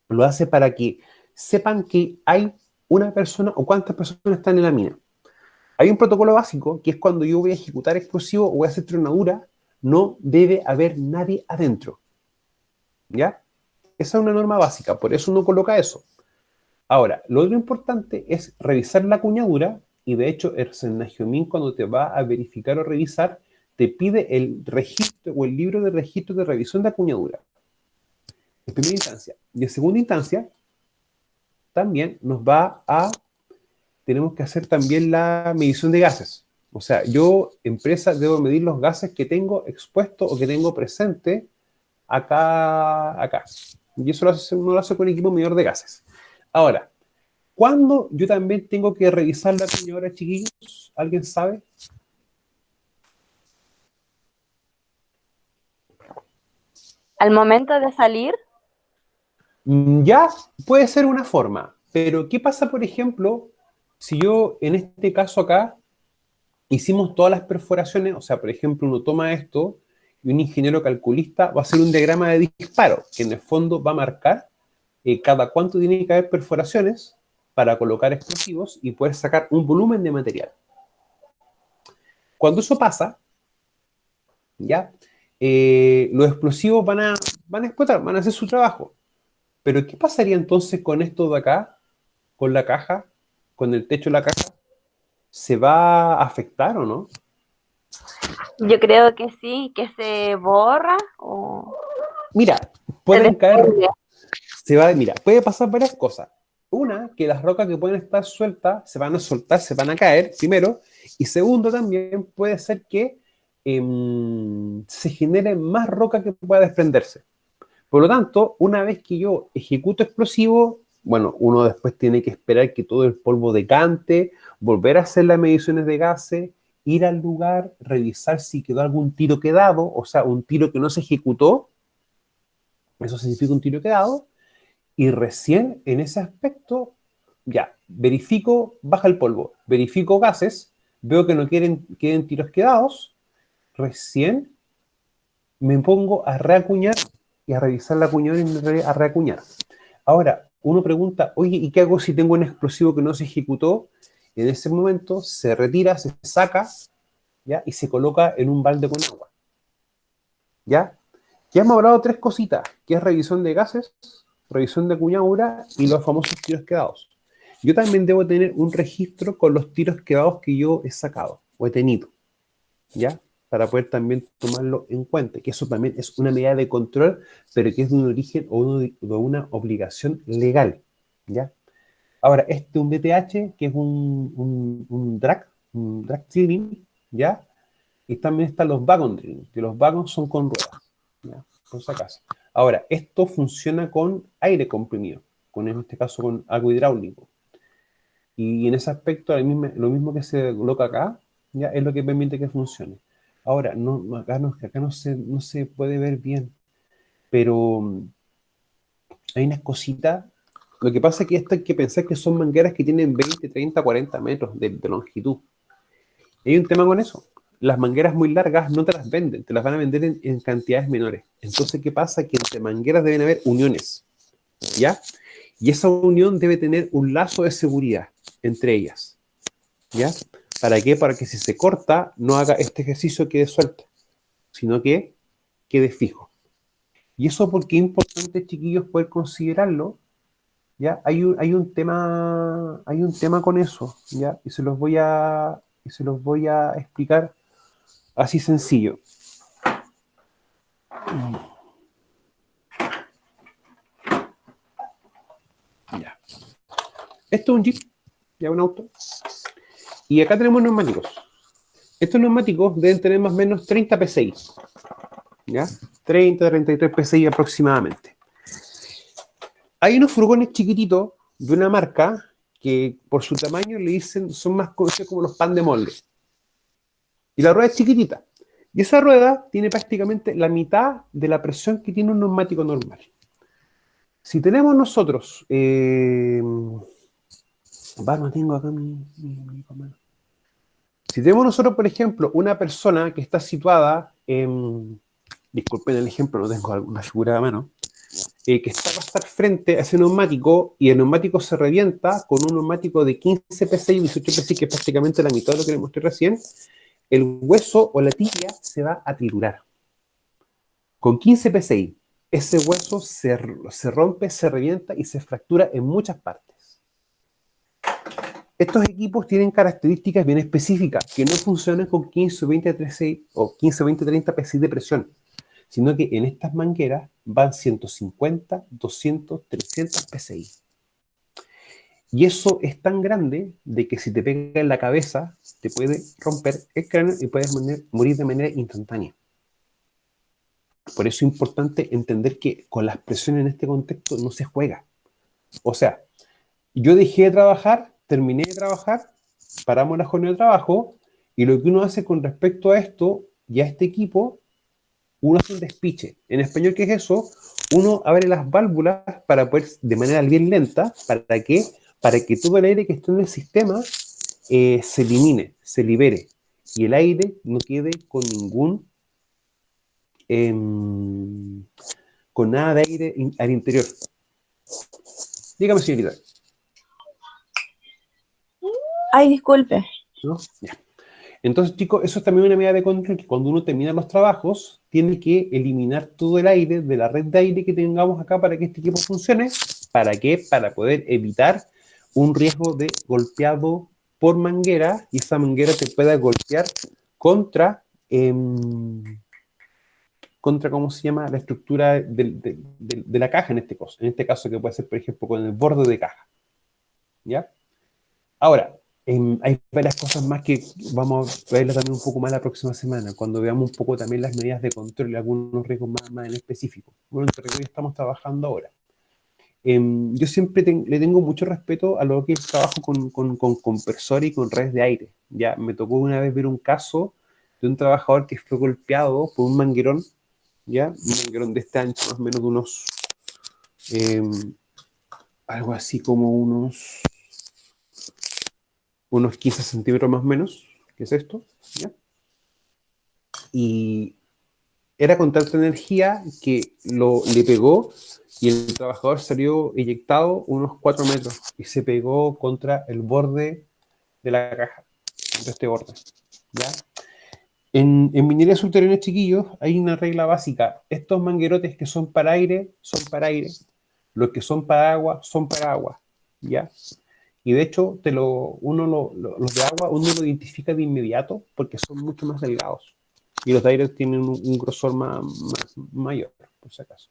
Lo hace para que sepan que hay una persona o cuántas personas están en la mina. Hay un protocolo básico que es cuando yo voy a ejecutar explosivo o voy a hacer tronadura, no debe haber nadie adentro. ¿Ya? Esa es una norma básica, por eso uno coloca eso. Ahora, lo otro importante es revisar la cuñadura, y de hecho el Senagiomin, cuando te va a verificar o revisar, te pide el registro o el libro de registro de revisión de cuñadura. En primera instancia. Y en segunda instancia, también tenemos que hacer también la medición de gases. O sea, yo, empresa, debo medir los gases que tengo expuesto o que tengo presente acá. Y eso uno lo hace con equipo medidor de gases. Ahora, ¿cuándo yo también tengo que revisar la cuñadora, chiquillos? ¿Alguien sabe? Al momento de salir, Ya puede ser una forma, pero ¿qué pasa, por ejemplo, si yo, en este caso acá, hicimos todas las perforaciones? O sea, por ejemplo, uno toma esto y un ingeniero calculista va a hacer un diagrama de disparo, que en el fondo va a marcar cada cuánto tiene que haber perforaciones para colocar explosivos y poder sacar un volumen de material. Cuando eso pasa, ¿ya? Los explosivos van a explotar, van a hacer su trabajo. Pero ¿qué pasaría entonces con esto de acá, con la caja, con el techo de la caja? ¿Se va a afectar o no? yo creo que sí, que se borra o Mira, se pueden caer, desprende. mira, puede pasar varias cosas. Una, que las rocas que pueden estar sueltas se van a soltar, se van a caer, primero. Y segundo, también puede ser que se genere más roca que pueda desprenderse. Por lo tanto, una vez que yo ejecuto explosivo, bueno, uno después tiene que esperar que todo el polvo decante, volver a hacer las mediciones de gases, ir al lugar, revisar si quedó algún tiro quedado, o sea, un tiro que no se ejecutó, eso significa un tiro quedado, y recién en ese aspecto, ya, verifico, baja el polvo, verifico gases, veo que no queden tiros quedados, recién me pongo a reacuñar y a revisar la cuñadora y a reacuñar. Ahora, uno pregunta, oye, ¿y qué hago si tengo un explosivo que no se ejecutó? En ese momento se retira, se saca, ¿ya? Y se coloca en un balde con agua, ¿ya? Ya hemos hablado de tres cositas, que es revisión de gases, revisión de cuñadura y los famosos tiros quedados. Yo también debo tener un registro con los tiros quedados que yo he sacado o he tenido, ¿ya? Para poder también tomarlo en cuenta, que eso también es una medida de control, pero que es de un origen o de una obligación legal, ¿ya? Ahora, este es un DTH, que es un drag cleaning, ¿ya? Y también están los wagon drilling, que los wagons son con ruedas, ¿ya? Por si acaso. Ahora, esto funciona con aire comprimido, en este caso con algo hidráulico. Y en ese aspecto, lo mismo que se coloca acá, ya es lo que permite que funcione. Ahora, acá no se puede ver bien, pero hay unas cositas. Lo que pasa es que esto hay que pensar que son mangueras que tienen 20, 30, 40 metros de longitud. Y hay un tema con eso. Las mangueras muy largas no te las venden, te las van a vender en cantidades menores. Entonces, ¿qué pasa? Que entre mangueras deben haber uniones, ¿ya? Y esa unión debe tener un lazo de seguridad entre ellas, ¿ya? ¿Para qué? Para que si se corta, no haga este ejercicio quede suelto, sino que quede fijo. Y eso porque es importante, chiquillos, poder considerarlo, ¿ya? Hay un tema con eso, ¿ya? Y se los voy a y se los voy a explicar así sencillo. Ya. Esto es un Jeep, ya un auto. Y acá tenemos neumáticos. Estos neumáticos deben tener más o menos 30 PSI. ¿Ya? 30, 33 PSI aproximadamente. Hay unos furgones chiquititos de una marca que por su tamaño le dicen, son más conocidos como los pan de molde. Y la rueda es chiquitita. Y esa rueda tiene prácticamente la mitad de la presión que tiene un neumático normal. Si tenemos nosotros... no tengo acá mi comando. Si tenemos nosotros, por ejemplo, una persona que está situada en... Disculpen el ejemplo, no tengo alguna figura a mano. Que va a estar frente a ese neumático y el neumático se revienta con un neumático de 15 PSI y 18 PSI, que es prácticamente la mitad de lo que les mostré recién, el hueso o la tibia se va a triturar. Con 15 PSI, ese hueso se rompe, se revienta y se fractura en muchas partes. Estos equipos tienen características bien específicas que no funcionan con 15 o 20 PSI o 15 o 20 30 PSI de presión, sino que en estas mangueras van 150, 200, 300 PSI. Y eso es tan grande de que si te pega en la cabeza, te puede romper el cráneo y puedes morir de manera instantánea. Por eso es importante entender que con las presiones en este contexto no se juega. O sea, yo dejé de trabajar, terminé de trabajar, paramos la jornada de trabajo, y lo que uno hace con respecto a esto y a este equipo, uno hace un despiche. En español, ¿qué es eso? Uno abre las válvulas para poder, de manera bien lenta, ¿para qué? Para que todo el aire que está en el sistema se elimine, se libere, y el aire no quede con con nada de aire al interior. Dígame, señorita. Ay, disculpe. ¿No? Ya. Entonces, chicos, eso es también una medida de control, que cuando uno termina los trabajos, tiene que eliminar todo el aire de la red de aire que tengamos acá para que este equipo funcione. ¿Para qué? Para poder evitar un riesgo de golpeado por manguera, y esa manguera te pueda golpear contra, ¿cómo se llama? La estructura de la caja en este caso. En este caso, que puede ser, por ejemplo, con el borde de caja. ¿Ya? Ahora, hay varias cosas más que vamos a verlas también un poco más la próxima semana, cuando veamos un poco también las medidas de control y algunos riesgos más en específico. Bueno, entre lo que estamos trabajando ahora. Yo siempre le tengo mucho respeto a lo que es el trabajo con compresores y con redes de aire. Ya me tocó una vez ver un caso de un trabajador que fue golpeado por un manguerón, ¿ya? Un manguerón de este ancho, más o menos de unos, algo así como unos 15 centímetros más o menos, que es esto, ¿ya? Y era con tanta energía que le pegó y el trabajador salió eyectado unos 4 metros y se pegó contra el borde de la caja, contra este borde, ¿ya? En minería subterránea, chiquillos, hay una regla básica. Estos manguerotes que son para aire, son para aire. Los que son para agua, son para agua, ¿ya? Y de hecho, los de agua uno lo identifica de inmediato porque son mucho más delgados. Y los de aire tienen un grosor mayor, por si acaso.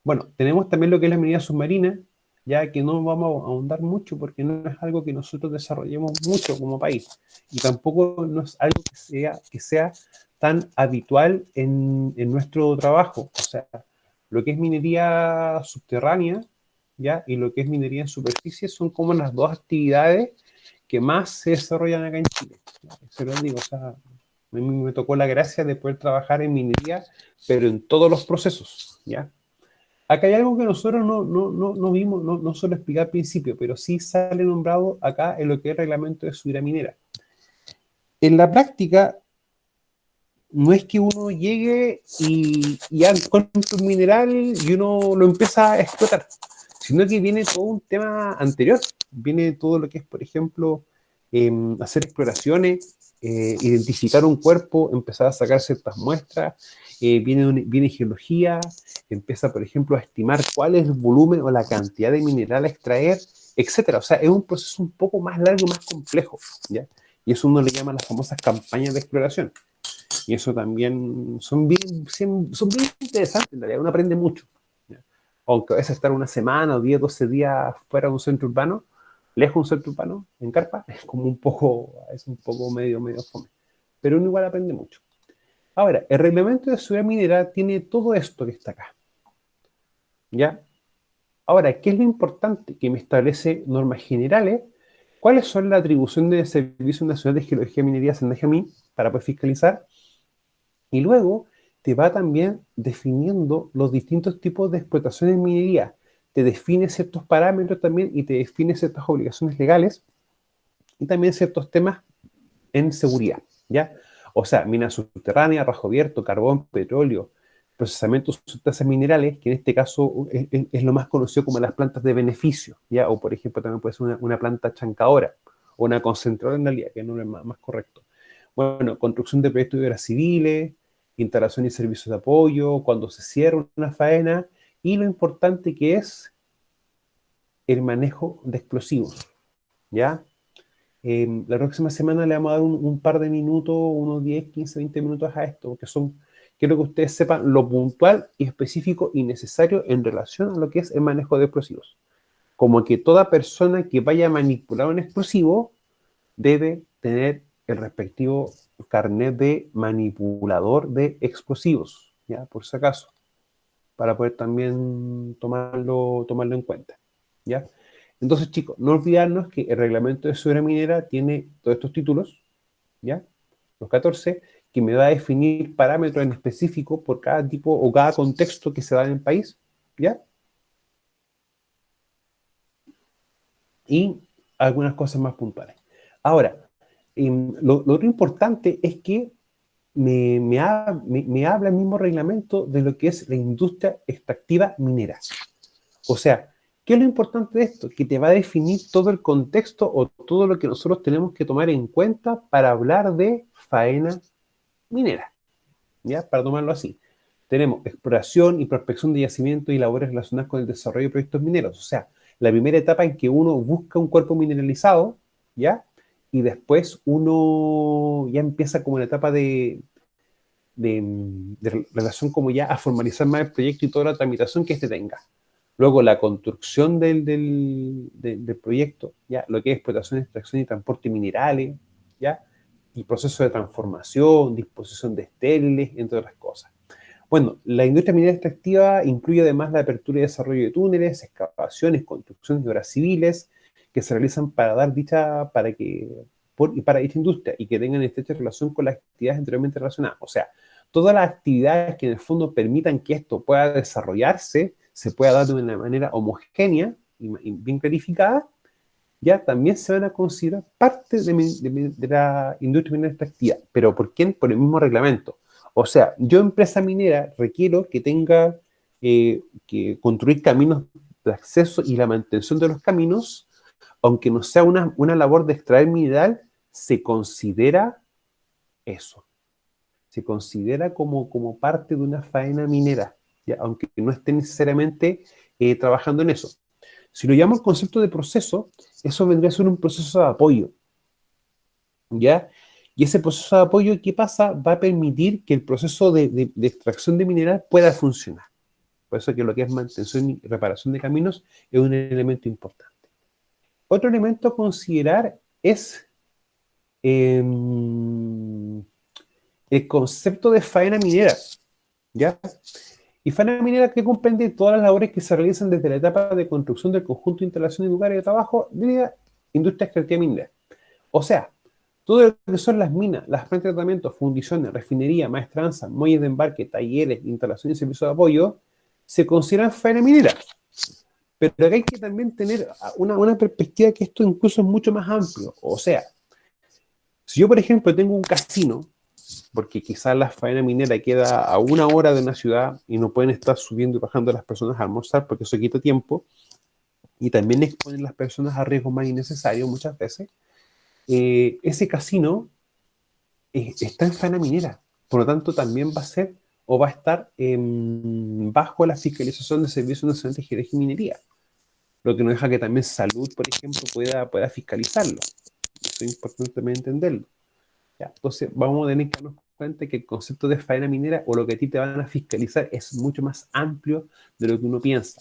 Bueno, tenemos también lo que es la minería submarina, ya que no vamos a ahondar mucho porque no es algo que nosotros desarrollemos mucho como país. Y tampoco no es algo que sea tan habitual en nuestro trabajo. O sea, lo que es minería subterránea, ¿ya? Y lo que es minería en superficie son como las dos actividades que más se desarrollan acá en Chile. Se lo digo, o sea, a mí me tocó la gracia de poder trabajar en minería, pero en todos los procesos, ¿ya? Acá hay algo que nosotros no vimos, no suelo explicar al principio, pero sí sale nombrado acá en lo que es el reglamento de subida minera. En la práctica, no es que uno llegue y encuentre un mineral y uno lo empieza a explotar, sino que viene todo un tema anterior. Viene todo lo que es, por ejemplo, hacer exploraciones, identificar un cuerpo, empezar a sacar ciertas muestras, viene geología, empieza, por ejemplo, a estimar cuál es el volumen o la cantidad de mineral a extraer, etcétera. O sea, es un proceso un poco más largo, más complejo, ¿ya? Y eso uno le llama las famosas campañas de exploración. Y eso también son bien interesantes, en realidad uno aprende mucho. ¿Ya? Aunque a veces estar una semana o 10, 12 días fuera de un centro urbano, lejos de un centro urbano, en carpa, es como un poco medio fome. Pero uno igual aprende mucho. Ahora, el reglamento de seguridad minera tiene todo esto que está acá. ¿Ya? Ahora, ¿qué es lo importante? Que me establece normas generales. ¿Cuáles son las atribuciones del Servicio Nacional de Geología y Minería, SENAGEMI, para poder fiscalizar? Y luego te va también definiendo los distintos tipos de explotación en minería. Te define ciertos parámetros también y te define ciertas obligaciones legales y también ciertos temas en seguridad, ¿ya? O sea, mina subterránea, rajo abierto, carbón, petróleo, procesamiento de sustancias minerales, que en este caso es lo más conocido como las plantas de beneficio, ¿ya? O por ejemplo también puede ser una planta chancadora o una concentradora en realidad, que es el más correcto. Bueno, construcción de proyectos de obras civiles, instalación y servicios de apoyo, cuando se cierra una faena, y lo importante que es el manejo de explosivos, ¿ya? La próxima semana le vamos a dar un par de minutos, unos 10, 15, 20 minutos a esto, porque quiero que ustedes sepan lo puntual y específico y necesario en relación a lo que es el manejo de explosivos. Como que toda persona que vaya a manipular un explosivo debe tener el respectivo carnet de manipulador de explosivos, ¿ya? Por si acaso, para poder también tomarlo en cuenta, ¿ya? Entonces, chicos, no olvidarnos que el reglamento de seguridad minera tiene todos estos títulos, ¿ya? Los 14, que me va a definir parámetros en específico por cada tipo o cada contexto que se da en el país, ¿ya? Y algunas cosas más puntuales. Ahora, lo otro importante es que me habla el mismo reglamento de lo que es la industria extractiva minera. O sea, ¿qué es lo importante de esto? Que te va a definir todo el contexto o todo lo que nosotros tenemos que tomar en cuenta para hablar de faena minera, ¿ya? Para tomarlo así. Tenemos exploración y prospección de yacimientos y labores relacionadas con el desarrollo de proyectos mineros. O sea, la primera etapa en que uno busca un cuerpo mineralizado, ¿ya? Y después uno ya empieza como la etapa de relación como ya a formalizar más el proyecto y toda la tramitación que éste tenga. Luego la construcción del proyecto, ¿ya? Lo que es explotación, extracción y transporte de minerales, ¿ya? Y proceso de transformación, disposición de estériles, entre otras cosas. Bueno, la industria minera extractiva incluye además la apertura y desarrollo de túneles, excavaciones, construcciones de obras civiles que se realizan para dicha industria y que tengan estrecha relación con las actividades anteriormente relacionadas. O sea, todas las actividades que en el fondo permitan que esto pueda desarrollarse, se pueda dar de una manera homogénea y bien clarificada, ya también se van a considerar parte de la industria minera extractiva. ¿Pero por quién? Por el mismo reglamento. O sea, yo, empresa minera, requiero que tenga que construir caminos de acceso y la mantención de los caminos, aunque no sea una labor de extraer mineral, se considera eso. Se considera como parte de una faena minera, ¿ya? Aunque no esté necesariamente trabajando en eso. Si lo llamamos concepto de proceso, eso vendría a ser un proceso de apoyo, ¿ya? Y ese proceso de apoyo, ¿qué pasa? Va a permitir que el proceso de extracción de mineral pueda funcionar. Por eso que lo que es mantención y reparación de caminos es un elemento importante. Otro elemento a considerar es el concepto de faena minera, ¿ya? Y faena minera que comprende todas las labores que se realizan desde la etapa de construcción del conjunto de instalaciones y lugares de trabajo de la industria extractiva minera. O sea, todo lo que son las minas, las plantas de tratamiento, fundiciones, refinería, maestranza, muelles de embarque, talleres, instalaciones y servicios de apoyo, se consideran faena minera. Pero acá hay que también tener una perspectiva que esto incluso es mucho más amplio. O sea, si yo, por ejemplo, tengo un casino, porque quizás la faena minera queda a 1 hora de una ciudad y no pueden estar subiendo y bajando las personas a almorzar porque eso quita tiempo y también exponen las personas a riesgos más innecesarios muchas veces, ese casino está en faena minera, por lo tanto también va a ser o va a estar bajo la fiscalización del Servicio Nacional de Geología y Minería, lo que no deja que también Salud, por ejemplo, pueda fiscalizarlo. Eso es importante también entenderlo. ¿Ya? Entonces, vamos a tener que darnos cuenta que el concepto de faena minera o lo que a ti te van a fiscalizar es mucho más amplio de lo que uno piensa.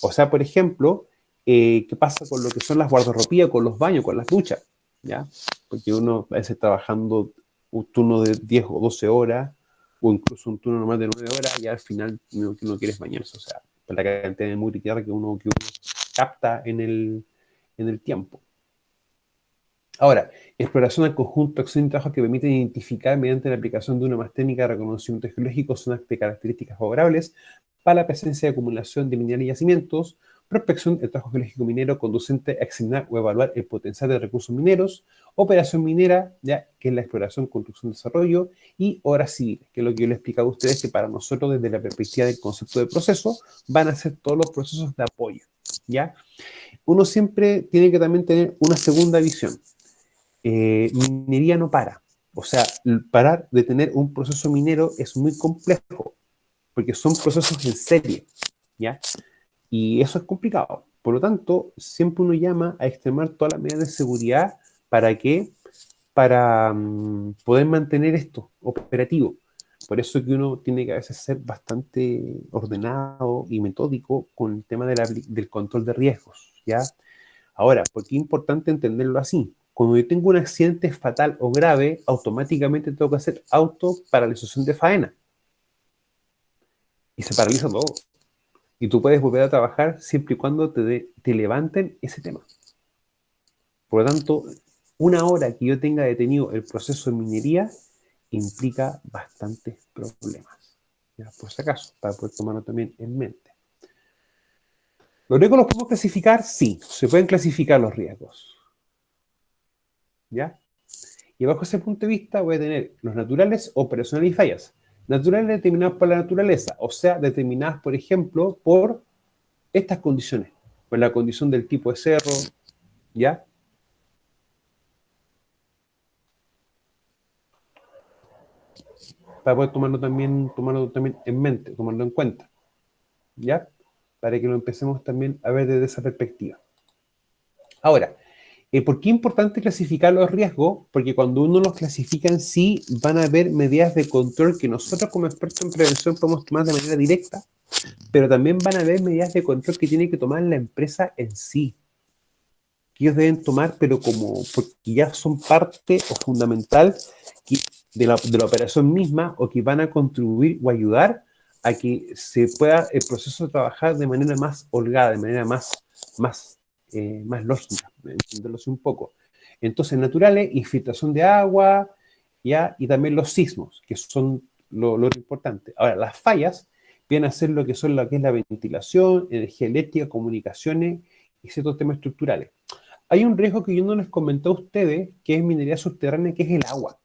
O sea, por ejemplo, ¿qué pasa con lo que son las guardarropías, con los baños, con las duchas? ¿Ya? Porque uno a veces trabajando un turno de 10 o 12 horas, o incluso un turno normal de 9 horas, y al final no quieres bañarse. O sea, por la cantidad de mugre y tierra que uno capta en el tiempo. Ahora, exploración al conjunto, acción y trabajo que permiten identificar mediante la aplicación de una más técnica de reconocimiento geológico zonas de características favorables para la presencia de acumulación de minerales y yacimientos, prospección del trabajo geológico minero conducente a examinar o evaluar el potencial de recursos mineros, operación minera, ya que es la exploración, construcción, desarrollo, y obras civiles, que es lo que yo les he explicado a ustedes, que para nosotros desde la perspectiva del concepto de proceso van a ser todos los procesos de apoyo, ¿ya? Uno siempre tiene que también tener una segunda visión. Minería no para. O sea, parar de tener un proceso minero es muy complejo, porque son procesos en serie, ¿ya? Y eso es complicado. Por lo tanto, siempre uno llama a extremar todas las medidas de seguridad para que, para poder mantener esto operativo. Por eso que uno tiene que a veces ser bastante ordenado y metódico con el tema del control de riesgos, ¿ya? Ahora, ¿por qué es importante entenderlo así? Cuando yo tengo un accidente fatal o grave, automáticamente tengo que hacer autoparalización de faena. Y se paraliza todo. Y tú puedes volver a trabajar siempre y cuando te levanten ese tema. Por lo tanto, una hora que yo tenga detenido el proceso de minería implica bastantes problemas. Ya, por si acaso, para poder tomarlo también en mente. ¿Los riesgos los podemos clasificar? Sí, se pueden clasificar los riesgos. ¿Ya? Y bajo ese punto de vista voy a tener los naturales, operacionales y fallas. Naturales determinadas por la naturaleza, o sea, determinadas, por ejemplo, por estas condiciones. Por la condición del tipo de cerro, ¿ya? Para poder tomarlo también en mente, tomarlo en cuenta, ¿ya? Para que lo empecemos también a ver desde esa perspectiva. Ahora, ¿por qué es importante clasificar los riesgos? Porque cuando uno los clasifica en sí, van a haber medidas de control que nosotros como expertos en prevención podemos tomar de manera directa, pero también van a haber medidas de control que tiene que tomar la empresa en sí, que ellos deben tomar, pero porque ya son parte o fundamental de la operación misma, o que van a contribuir o ayudar a que se pueda el proceso trabajar de manera más holgada, de manera más lógica, entenderlo así un poco. Entonces, naturales, infiltración de agua, ¿ya? Y también los sismos, que son lo importante. Ahora, las fallas vienen a ser lo que es la ventilación, energía eléctrica, comunicaciones y ciertos temas estructurales. Hay un riesgo que yo no les comenté a ustedes, que es minería subterránea, que es el agua,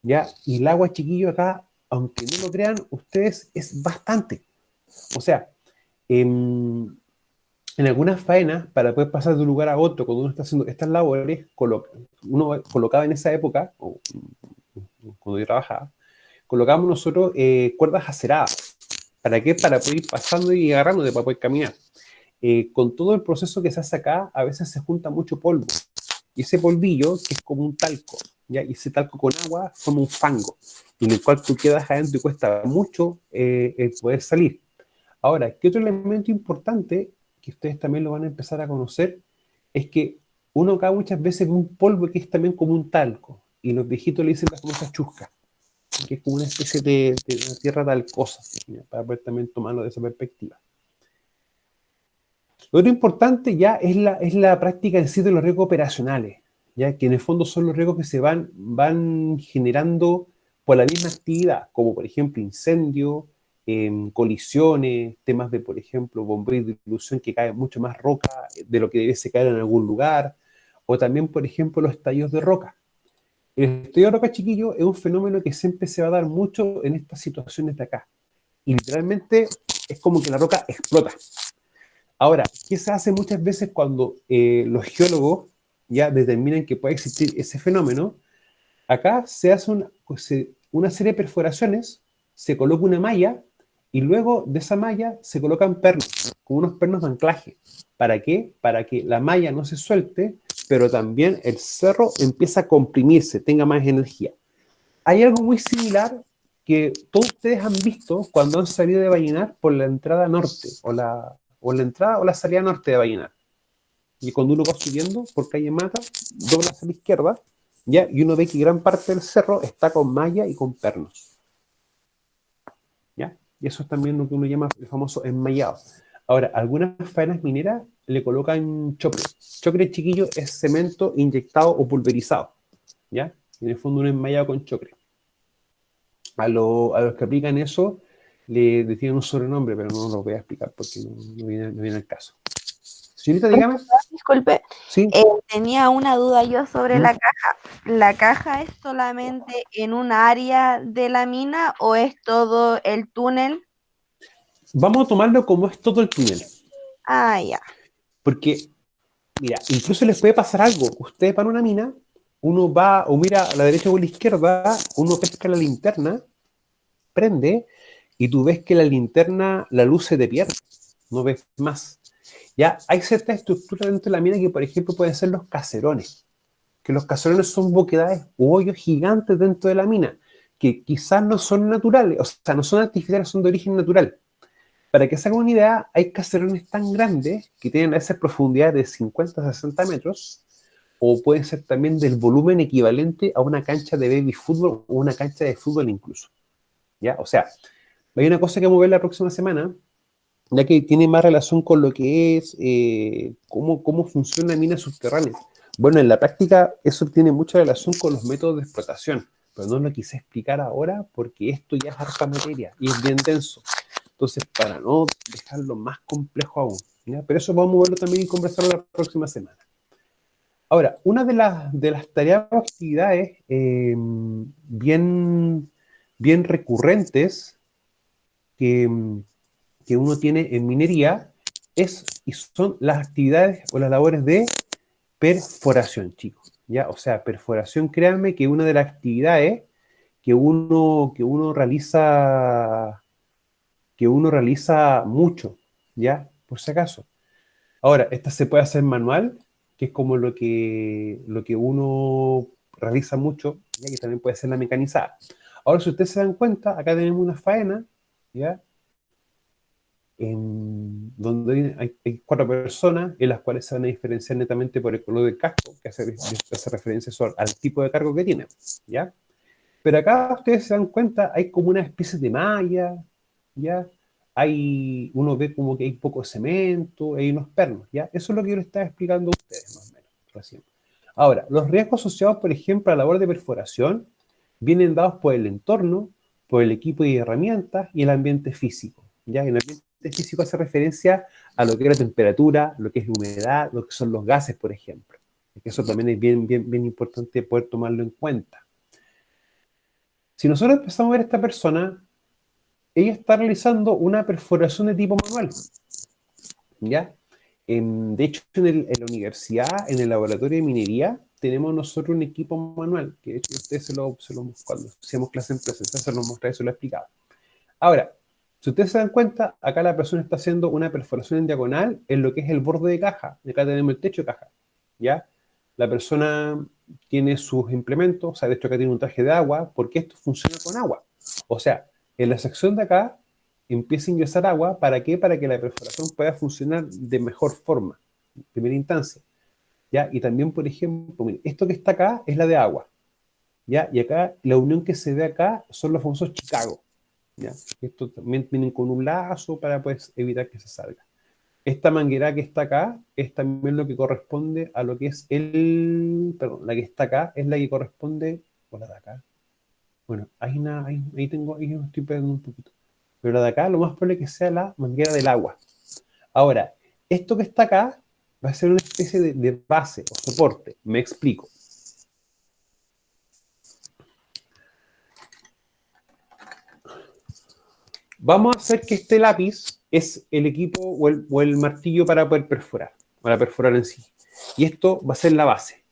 ¿ya? Y el agua, chiquillo, acá, aunque no lo crean ustedes, es bastante. O sea, en algunas faenas, para poder pasar de un lugar a otro, cuando uno está haciendo estas labores, uno colocaba en esa época, o cuando yo trabajaba, colocábamos nosotros cuerdas aceradas. ¿Para qué? Para poder ir pasando y agarrando para poder caminar. Con todo el proceso que se hace acá, a veces se junta mucho polvo. Y ese polvillo, que es como un talco, ¿ya? Y ese talco con agua forma un fango, en el cual tú quedas adentro y cuesta mucho el poder salir. Ahora, ¿qué otro elemento importante que ustedes también lo van a empezar a conocer? Es que uno acá muchas veces ve un polvo que es también como un talco, y los viejitos le dicen las famosas chuscas, que es como una especie de una tierra talcosa, ¿ya? Para poder también tomarlo de esa perspectiva. Lo otro importante ya es la práctica en sí de los riesgos operacionales, ya que en el fondo son los riesgos que se van generando por la misma actividad, como por ejemplo incendio, colisiones, temas de, por ejemplo, bombeo y dilución, que cae mucho más roca de lo que debiese caer en algún lugar, o también, por ejemplo, los estallidos de roca. El estallido de roca, chiquillo, es un fenómeno que siempre se va a dar mucho en estas situaciones de acá. Y literalmente es como que la roca explota. Ahora, ¿qué se hace muchas veces cuando los geólogos ya determinan que puede existir ese fenómeno? Acá se hace una serie de perforaciones, se coloca una malla, y luego de esa malla se colocan pernos, como unos pernos de anclaje. ¿Para qué? Para que la malla no se suelte pero también el cerro empieza a comprimirse, tenga más energía. Hay algo muy similar que todos ustedes han visto cuando han salido de Vallenar por la entrada norte, o la entrada o la salida norte de Vallenar. Y cuando uno va subiendo por calle Mata, dobla hacia la izquierda, ¿ya? Y uno ve que gran parte del cerro está con malla y con pernos. ¿Ya? Y eso es también lo que uno llama el famoso enmallado. Ahora, algunas faenas mineras le colocan chocre. Chocre, chiquillo, es cemento inyectado o pulverizado, ¿ya? En el fondo un enmallado con chocre. A los que aplican eso le tienen un sobrenombre, pero no lo voy a explicar porque no viene al caso. Señorita, dígame. Disculpe, Sí. tenía una duda yo sobre ¿Mm? la caja. ¿La caja es solamente en un área de la mina o es todo el túnel? Vamos a tomarlo como es todo el túnel. Ah, ya. Porque, mira, incluso les puede pasar algo. Ustedes van a una mina, uno va o mira a la derecha o a la izquierda, uno pesca la linterna, prende, y tú ves que la linterna, la luz se te pierde. No ves más. Ya hay ciertas estructuras dentro de la mina que, por ejemplo, pueden ser los caserones. Que los caserones son boquedades u hoyos gigantes dentro de la mina, que quizás no son naturales, o sea, no son artificiales, son de origen natural. Para que se hagan una idea, hay caserones tan grandes que tienen a veces profundidades de 50 a 60 metros, o pueden ser también del volumen equivalente a una cancha de baby fútbol o una cancha de fútbol incluso. ¿Ya? O sea, hay una cosa que vamos a ver la próxima semana, ya que tiene más relación con lo que es cómo funciona la mina subterránea. Bueno, en la práctica eso tiene mucha relación con los métodos de explotación, pero no lo quise explicar ahora porque esto ya es harta materia y es bien denso. Entonces, para no dejarlo más complejo aún, ¿ya? Pero eso vamos a verlo también y conversarlo la próxima semana. Ahora, una de las tareas o actividades bien recurrentes que uno tiene en minería y son las actividades o las labores de perforación, chicos. ¿Ya? O sea, perforación, créanme que una de las actividades que uno realiza mucho, ¿ya? Por si acaso. Ahora, esta se puede hacer manual, que es como lo que uno realiza mucho, ¿ya? Que también puede ser la mecanizada. Ahora, si ustedes se dan cuenta, acá tenemos una faena, ¿ya? Donde hay 4 personas, en las cuales se van a diferenciar netamente por el color del casco, que hace referencia al tipo de cargo que tiene, ¿ya? Pero acá ustedes se dan cuenta, hay como una especie de malla, ¿ya? Uno ve como que hay poco cemento, hay unos pernos, ¿ya? Eso es lo que yo les estaba explicando a ustedes, más o menos, recién. Ahora, los riesgos asociados, por ejemplo, a la labor de perforación, vienen dados por el entorno, por el equipo y herramientas y el ambiente físico, ¿ya? En el ambiente físico hace referencia a lo que es la temperatura, lo que es la humedad, lo que son los gases, por ejemplo. Eso también es bien importante poder tomarlo en cuenta. Si nosotros empezamos a ver a esta persona, ella está realizando una perforación de tipo manual, ¿ya? De hecho, en la universidad, en el laboratorio de minería, tenemos nosotros un equipo manual, que de hecho ustedes cuando hacíamos clase en presencial se lo mostré, se lo explicaba. Ahora, si ustedes se dan cuenta, acá la persona está haciendo una perforación en diagonal en lo que es el borde de caja, y acá tenemos el techo de caja, ¿ya? La persona tiene sus implementos, o sea, de hecho acá tiene un traje de agua, porque esto funciona con agua. O sea, en la sección de acá empieza a ingresar agua, ¿para qué? Para que la perforación pueda funcionar de mejor forma, en primera instancia, ¿ya? Y también, por ejemplo, miren, esto que está acá es la de agua, ¿ya? Y acá, la unión que se ve acá son los famosos Chicago, ¿ya? Esto también vienen con un lazo para, pues, evitar que se salga. Esta manguera que está acá es también lo que corresponde a lo que es perdón, la que está acá es la que corresponde, o la de acá. Bueno, ahí me estoy perdiendo un poquito. Pero la de acá, lo más probable es que sea la manguera del agua. Ahora, esto que está acá va a ser una especie de base o soporte. Me explico. Vamos a hacer que este lápiz es el equipo o el martillo para poder perforar, para perforar en sí. Y esto va a ser la base.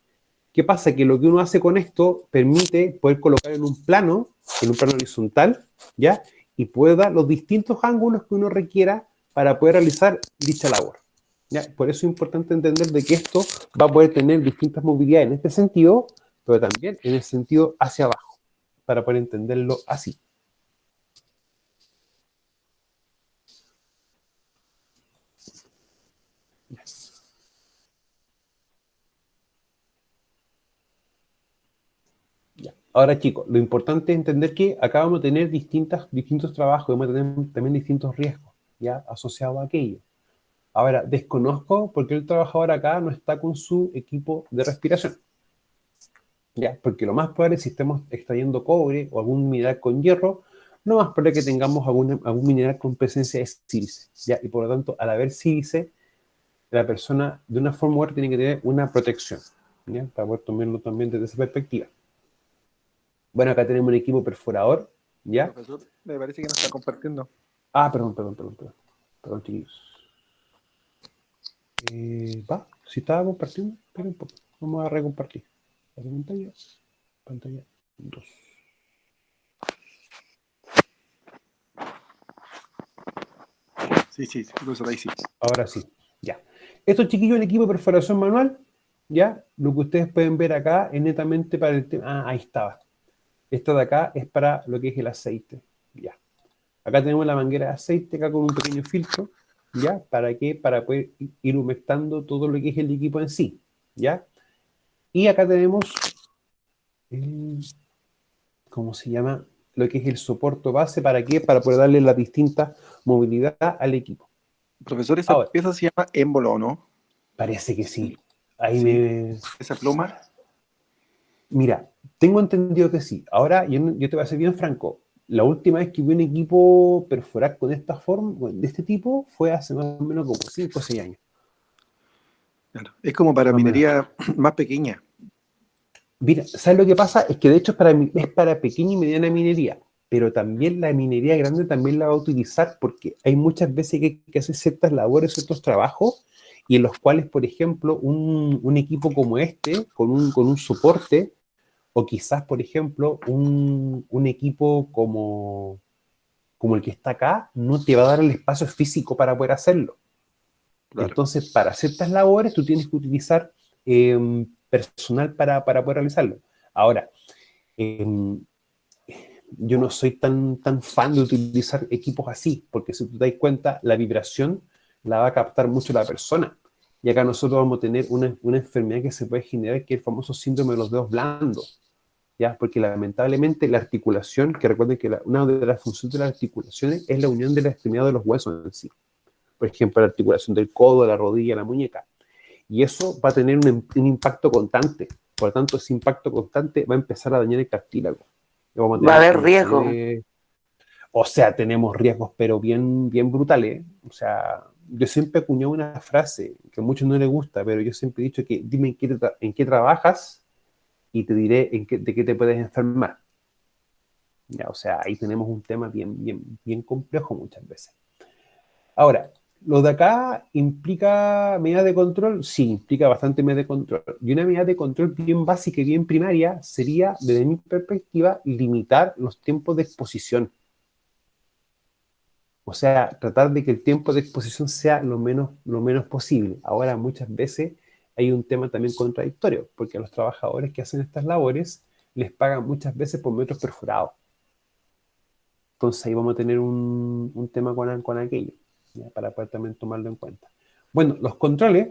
¿Qué pasa? Que lo que uno hace con esto permite poder colocar en un plano horizontal, ¿ya? Y puede dar los distintos ángulos que uno requiera para poder realizar dicha labor, ¿ya? Por eso es importante entender de que esto va a poder tener distintas movilidades en este sentido, pero también en el sentido hacia abajo, para poder entenderlo así. Ya. Ahora, chicos, lo importante es entender que acá vamos a tener distintos trabajos, vamos a tener también distintos riesgos, ¿ya? Asociados a aquello. Ahora, desconozco por qué el trabajador acá no está con su equipo de respiración, ¿ya? Porque lo más probable, si estamos extrayendo cobre o algún mineral con hierro, lo más probable es que tengamos algún mineral con presencia de sílice, ¿ya? Y por lo tanto, al haber sílice, la persona, de una forma u otra, tiene que tener una protección, ¿ya? Para poder tomarlo también desde esa perspectiva. Bueno, acá tenemos un equipo perforador, ¿ya? Profesor, me parece que no está compartiendo. Ah, perdón, chiquillos. Si estaba compartiendo, espera un poco. Vamos a recompartir. La pantalla 2. Sí, profesor, ahí sí. Ahora sí, ya. Estos chiquillos, el equipo de perforación manual, ya, lo que ustedes pueden ver acá es netamente para el tema. Ah, ahí estaba. Esta de acá es para lo que es el aceite, ya. Acá tenemos la manguera de aceite, acá con un pequeño filtro, ¿ya? ¿Para qué? Para poder ir humectando todo lo que es el equipo en sí, ¿ya? Y acá tenemos ¿cómo se llama? Lo que es el soporte base, ¿para qué? Para poder darle la distinta movilidad al equipo. Profesor, esa Ahora, pieza se llama émbolo, ¿o no? parece que sí. Ahí Sí. Esa pluma. Mira, tengo entendido que sí. Ahora, yo te voy a ser bien franco. La última vez que vi un equipo perforar con esta forma, de este tipo, fue hace más o menos como 5 o 6 años. Claro. Es como para Más o menos. minería más pequeña. Mira, ¿sabes lo que pasa? Es que de hecho es para pequeña y mediana minería, pero también la minería grande también la va a utilizar porque hay muchas veces que hay que hacer ciertas labores, ciertos trabajos, y en los cuales, por ejemplo, un equipo como este, con un soporte, o quizás, por ejemplo, un equipo como el que está acá, no te va a dar el espacio físico para poder hacerlo. Claro. Entonces, para ciertas labores, tú tienes que utilizar personal para poder realizarlo. Ahora, yo no soy tan fan de utilizar equipos así, porque si tú te das cuenta, la vibración la va a captar mucho la persona. Y acá nosotros vamos a tener una enfermedad que se puede generar, que es el famoso síndrome de los dedos blandos, ¿ya? Porque lamentablemente la articulación, que recuerden que una de las funciones de las articulaciones es la unión de la extremidad de los huesos en sí. Por ejemplo, la articulación del codo, de la rodilla, la muñeca. Y eso va a tener un impacto constante. Por lo tanto, ese impacto constante va a empezar a dañar el cartílago. Va a haber riesgo. O sea, tenemos riesgos, pero bien brutales. O sea, yo siempre he acuñado una frase que a muchos no les gusta, pero yo siempre he dicho que dime en qué trabajas y te diré de qué te puedes enfermar. Ya, o sea, ahí tenemos un tema bien complejo muchas veces. Ahora, lo de acá implica medida de control, sí, implica bastante medida de control. Y una medida de control bien básica y bien primaria sería, desde mi perspectiva, limitar los tiempos de exposición. O sea, tratar de que el tiempo de exposición sea lo menos posible. Ahora, muchas veces hay un tema también contradictorio, porque a los trabajadores que hacen estas labores les pagan muchas veces por metros perforados. Entonces ahí vamos a tener un tema con aquello, ¿ya? Para poder también tomarlo en cuenta. Bueno, los controles,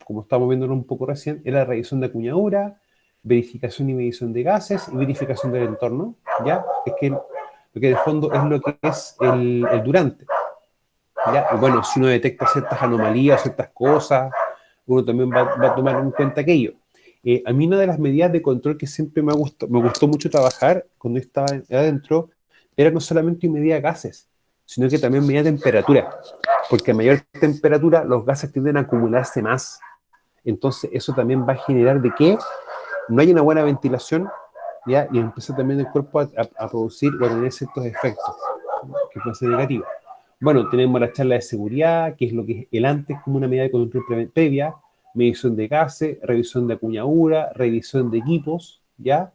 como estamos viéndolo un poco recién, era la revisión de acuñadura, verificación y medición de gases y verificación del entorno, ¿ya? Es que lo que de fondo es lo que es el durante, ¿ya? Y bueno, si uno detecta ciertas anomalías, ciertas cosas, uno también va a tomar en cuenta aquello. A mí una de las medidas de control que siempre me gustó mucho trabajar cuando estaba adentro era no solamente medida de gases, sino que también medida de temperatura, porque a mayor temperatura los gases tienden a acumularse más. Entonces eso también va a generar de que no haya una buena ventilación, ¿ya? Y empieza también el cuerpo a producir o a tener ciertos efectos que pueden ser negativos. Bueno, tenemos la charla de seguridad, que es lo que es el antes como una medida de control previa, medición de gases, revisión de acuñadura, revisión de equipos, ¿ya?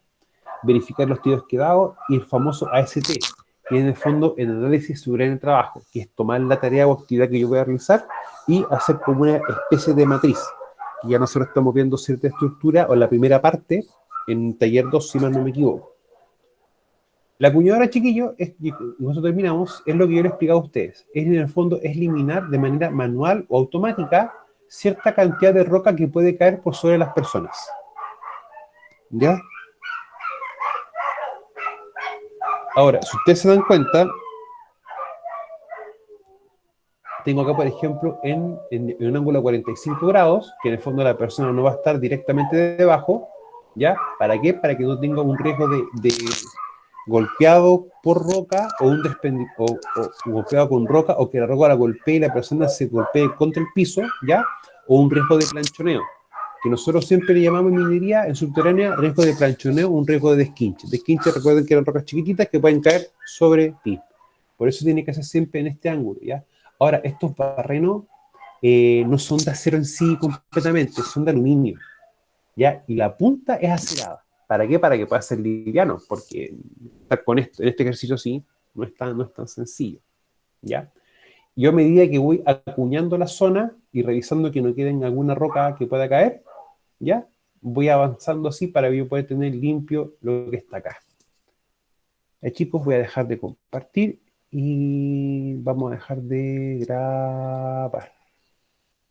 Verificar los tiros quedados y el famoso AST, que en el fondo el análisis sobre el trabajo, que es tomar la tarea o actividad que yo voy a realizar y hacer como una especie de matriz. Y ya nosotros estamos viendo cierta estructura, o la primera parte, en taller 2, si mal no me equivoco. La acuñadora, chiquillos, y nosotros terminamos, es lo que yo les he explicado a ustedes. En el fondo, es eliminar de manera manual o automática cierta cantidad de roca que puede caer por sobre las personas. ¿Ya? Ahora, si ustedes se dan cuenta, tengo acá, por ejemplo, en un ángulo de 45 grados, que en el fondo la persona no va a estar directamente debajo, ¿ya? ¿Para qué? Para que no tenga un riesgo de golpeado por roca o golpeado con roca, o que la roca la golpee y la persona se golpee contra el piso, ¿ya? O un riesgo de planchoneo, que nosotros siempre le llamamos en minería, en subterránea, riesgo de planchoneo, un riesgo de desquinche. Desquinche, recuerden que eran rocas chiquititas que pueden caer sobre ti. Por eso tiene que ser siempre en este ángulo, ¿ya? Ahora, estos barrenos no son de acero en sí completamente, son de aluminio, ¿ya? Y la punta es acerada. ¿Para qué? Para que pueda ser liviano, porque estar con esto, en este ejercicio sí, no es tan sencillo, ¿ya? Yo a medida que voy acuñando la zona y revisando que no quede alguna roca que pueda caer, ¿ya? Voy avanzando así para yo poder tener limpio lo que está acá. Chicos, voy a dejar de compartir y vamos a dejar de grabar.